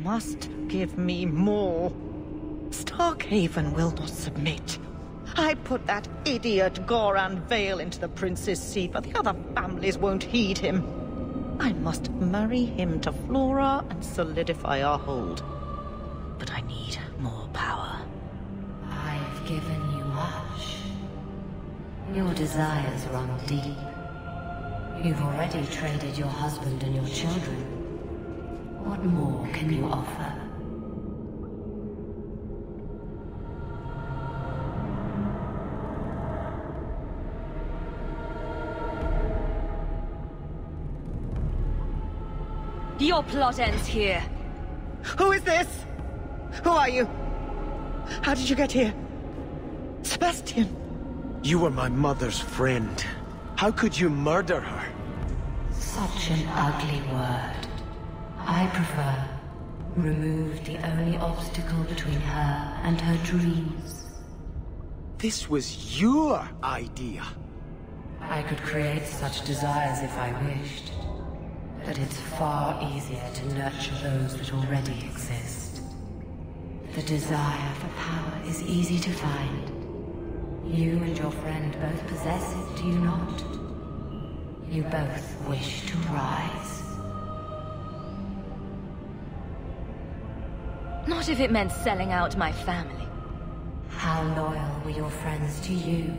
must give me more. Starkhaven will not submit. I put that idiot Goran Vale into the prince's seat, but the other families won't heed him. I must marry him to Flora and solidify our hold. But I need more power. I've given you much. Your desires run deep. You've already traded your husband and your children. What more can you offer? Your plot ends here. Who is this? Who are you? How did you get here? Sebastian! You were my mother's friend. How could you murder her? Such an ugly word. I prefer remove the only obstacle between her and her dreams. This was your idea. I could create such desires if I wished. But it's far easier to nurture those that already exist. The desire for power is easy to find. You and your friend both possess it, do you not? You both wish to rise. Not if it meant selling out my family. How loyal were your friends to you?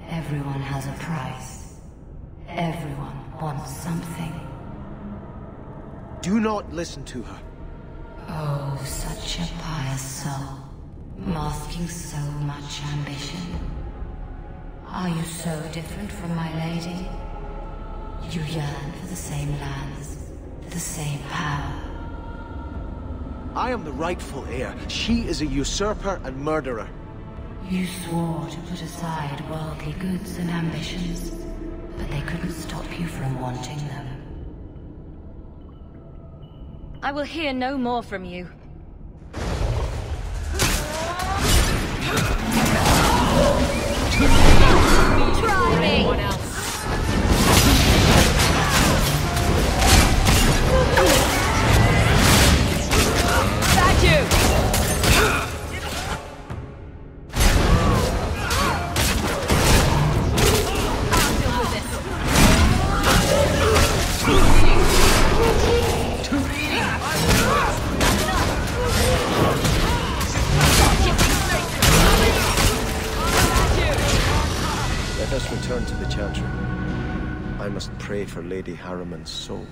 Everyone has a price. Everyone wants something. Do not listen to her. Oh, such a pious soul, masking so much ambition. Are you so different from my lady? You yearn for the same lands, the same power. I am the rightful heir. She is a usurper and murderer. You swore to put aside worldly goods and ambitions, but they couldn't stop you from wanting them. I will hear no more from you. Try me! Anyone else? Got you! Let us return to the Chantry. I must pray for Lady Harriman's soul.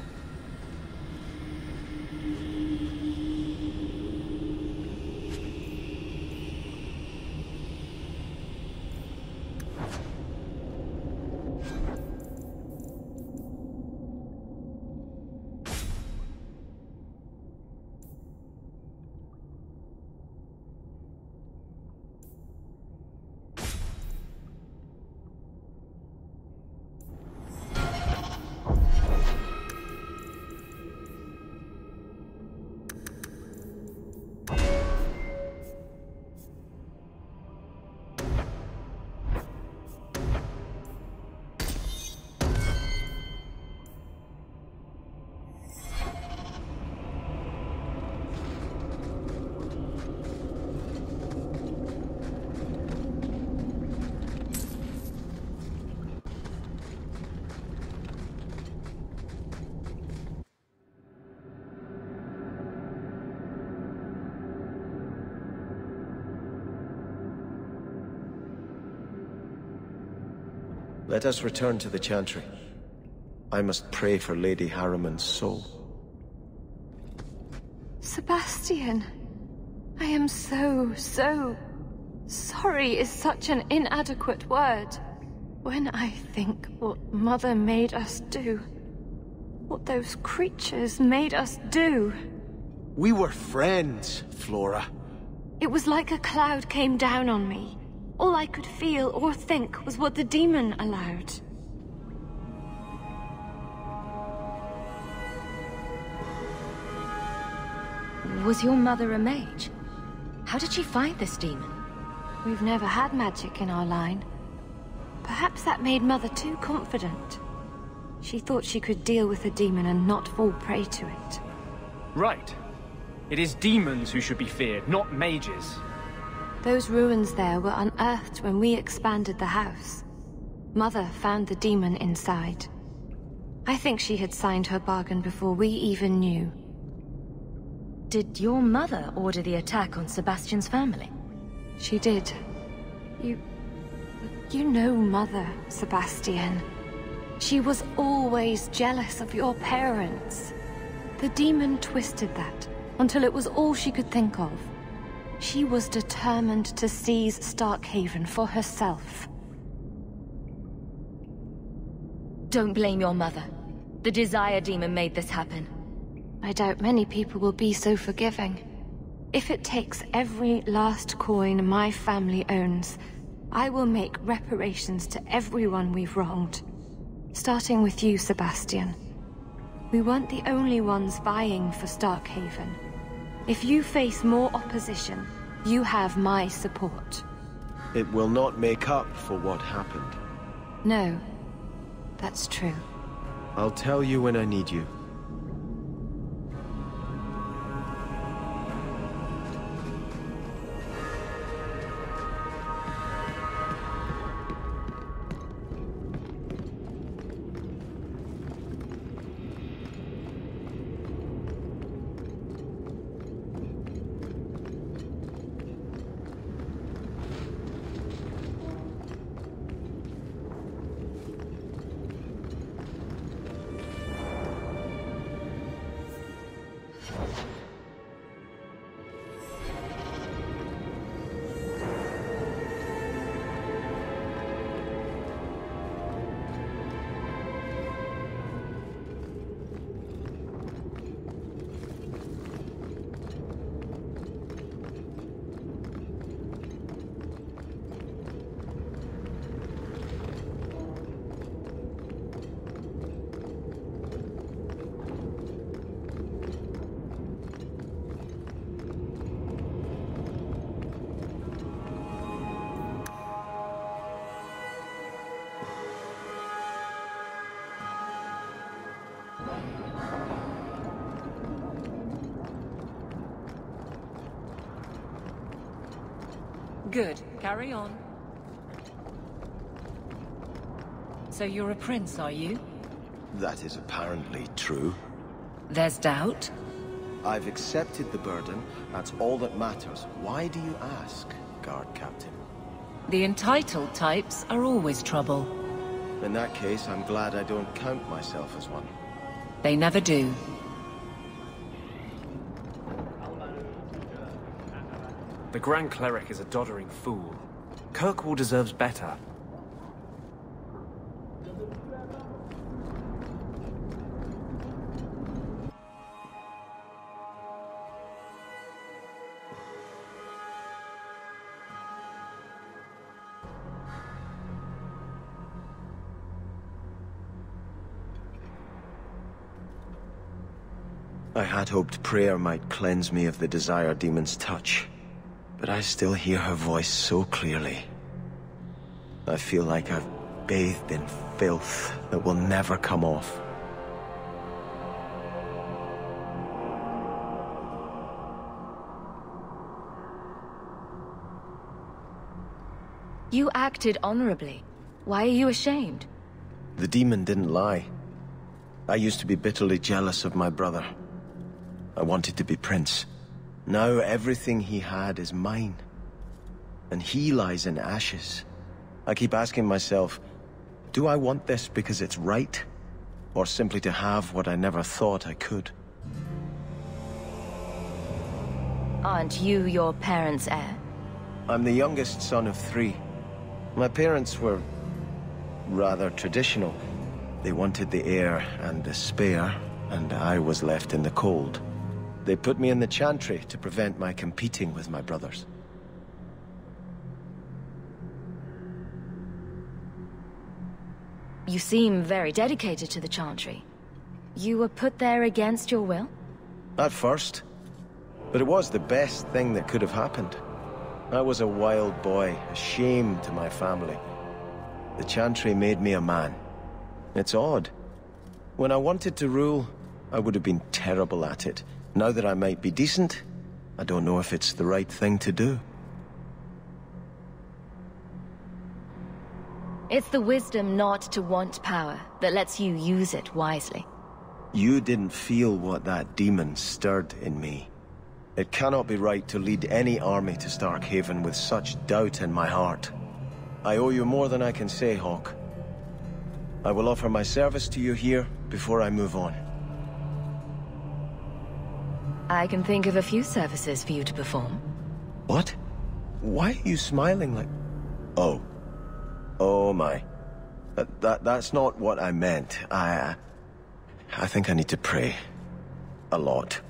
Let us return to the Chantry. I must pray for Lady Harriman's soul. Sebastian, I am so sorry is such an inadequate word. When I think what Mother made us do, what those creatures made us do. We were friends, Flora. It was like a cloud came down on me. All I could feel or think was what the demon allowed. Was your mother a mage? How did she find this demon? We've never had magic in our line. Perhaps that made Mother too confident. She thought she could deal with the demon and not fall prey to it. Right. It is demons who should be feared, not mages. Those ruins there were unearthed when we expanded the house. Mother found the demon inside. I think she had signed her bargain before we even knew. Did your mother order the attack on Sebastian's family? She did. You know Mother, Sebastian. She was always jealous of your parents. The demon twisted that until it was all she could think of. She was determined to seize Starkhaven for herself. Don't blame your mother. The Desire Demon made this happen. I doubt many people will be so forgiving. If it takes every last coin my family owns, I will make reparations to everyone we've wronged. Starting with you, Sebastian. We weren't the only ones vying for Starkhaven. If you face more opposition, you have my support. It will not make up for what happened. No, that's true. I'll tell you when I need you. Good. Carry on. So you're a prince, are you? That is apparently true. There's doubt? I've accepted the burden. That's all that matters. Why do you ask, Guard Captain? The entitled types are always trouble. In that case, I'm glad I don't count myself as one. They never do. The Grand Cleric is a doddering fool. Kirkwall deserves better. I had hoped prayer might cleanse me of the Desire Demon's touch. But I still hear her voice so clearly. I feel like I've bathed in filth that will never come off. You acted honorably. Why are you ashamed? The demon didn't lie. I used to be bitterly jealous of my brother. I wanted to be prince. Now everything he had is mine. And he lies in ashes. I keep asking myself, do I want this because it's right? Or simply to have what I never thought I could? Aren't you your parents' heir? I'm the youngest son of 3. My parents were rather traditional. They wanted the heir and the spare, and I was left in the cold. They put me in the Chantry to prevent my competing with my brothers. You seem very dedicated to the Chantry. You were put there against your will? At first. But it was the best thing that could have happened. I was a wild boy, a shame to my family. The Chantry made me a man. It's odd. When I wanted to rule, I would have been terrible at it. Now that I might be decent, I don't know if it's the right thing to do. It's the wisdom not to want power that lets you use it wisely. You didn't feel what that demon stirred in me. It cannot be right to lead any army to Starkhaven with such doubt in my heart. I owe you more than I can say, Hawke. I will offer my service to you here before I move on. I can think of a few services for you to perform. What? Why are you smiling like... Oh. Oh my. That's not what I meant. I think I need to pray. A lot.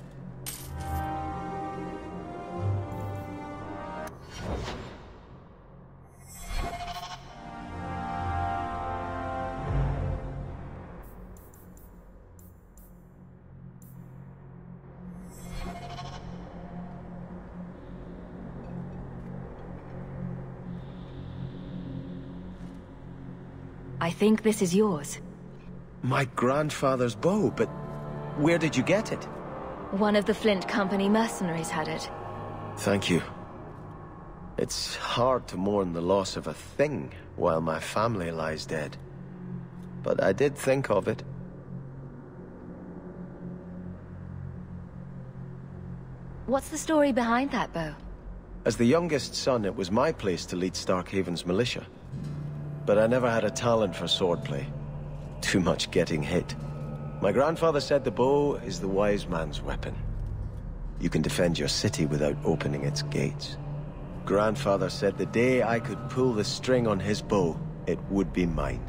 I think this is yours. My grandfather's bow, but where did you get it? One of the Flint Company mercenaries had it. Thank you. It's hard to mourn the loss of a thing while my family lies dead. But I did think of it. What's the story behind that bow? As the youngest son, it was my place to lead Starkhaven's militia. But I never had a talent for swordplay. Too much getting hit. My grandfather said the bow is the wise man's weapon. You can defend your city without opening its gates. Grandfather said the day I could pull the string on his bow, it would be mine.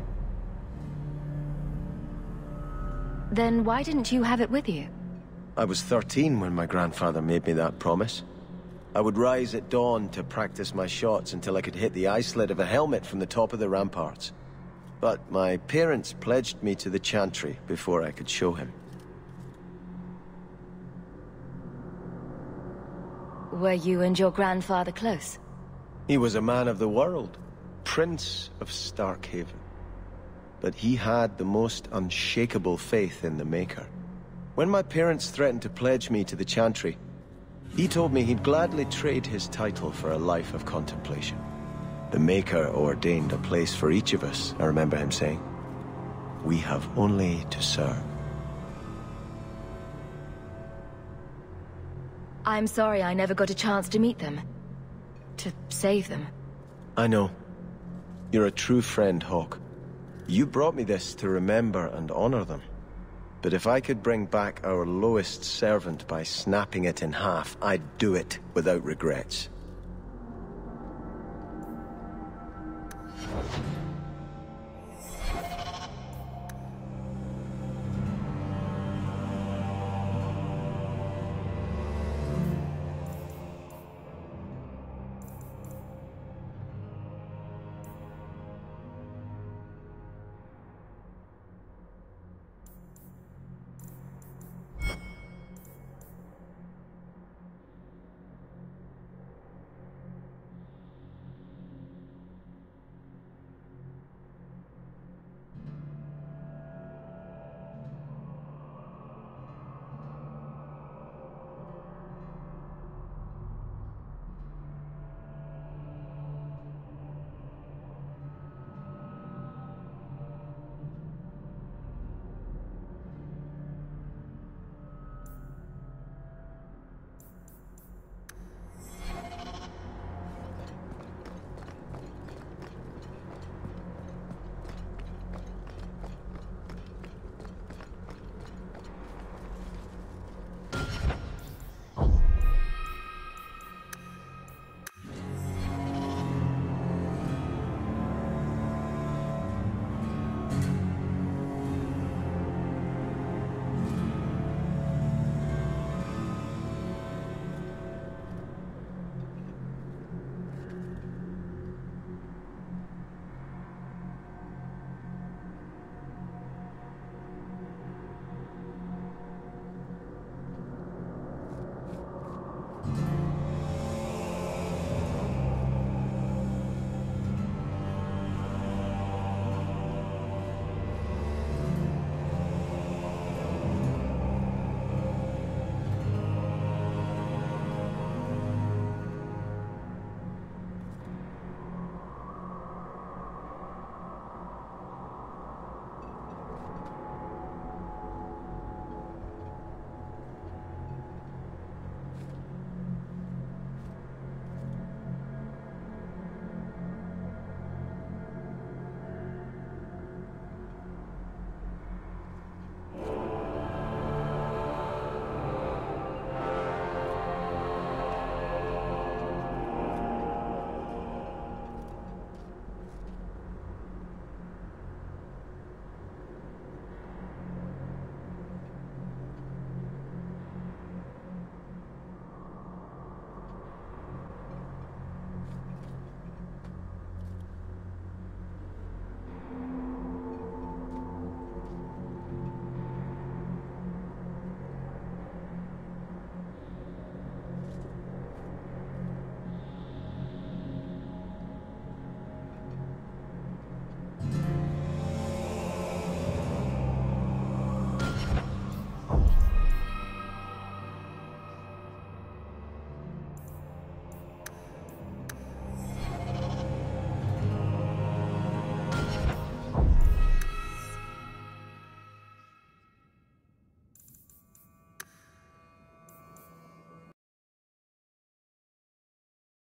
Then why didn't you have it with you? I was 13 when my grandfather made me that promise. I would rise at dawn to practice my shots until I could hit the eye slit of a helmet from the top of the ramparts. But my parents pledged me to the Chantry before I could show him. Were you and your grandfather close? He was a man of the world, Prince of Starkhaven. But he had the most unshakable faith in the Maker. When my parents threatened to pledge me to the Chantry, he told me he'd gladly trade his title for a life of contemplation. The Maker ordained a place for each of us, I remember him saying. We have only to serve. I'm sorry I never got a chance to meet them. To save them. I know. You're a true friend, Hawke. You brought me this to remember and honor them. But if I could bring back our lowest servant by snapping it in half, I'd do it without regrets.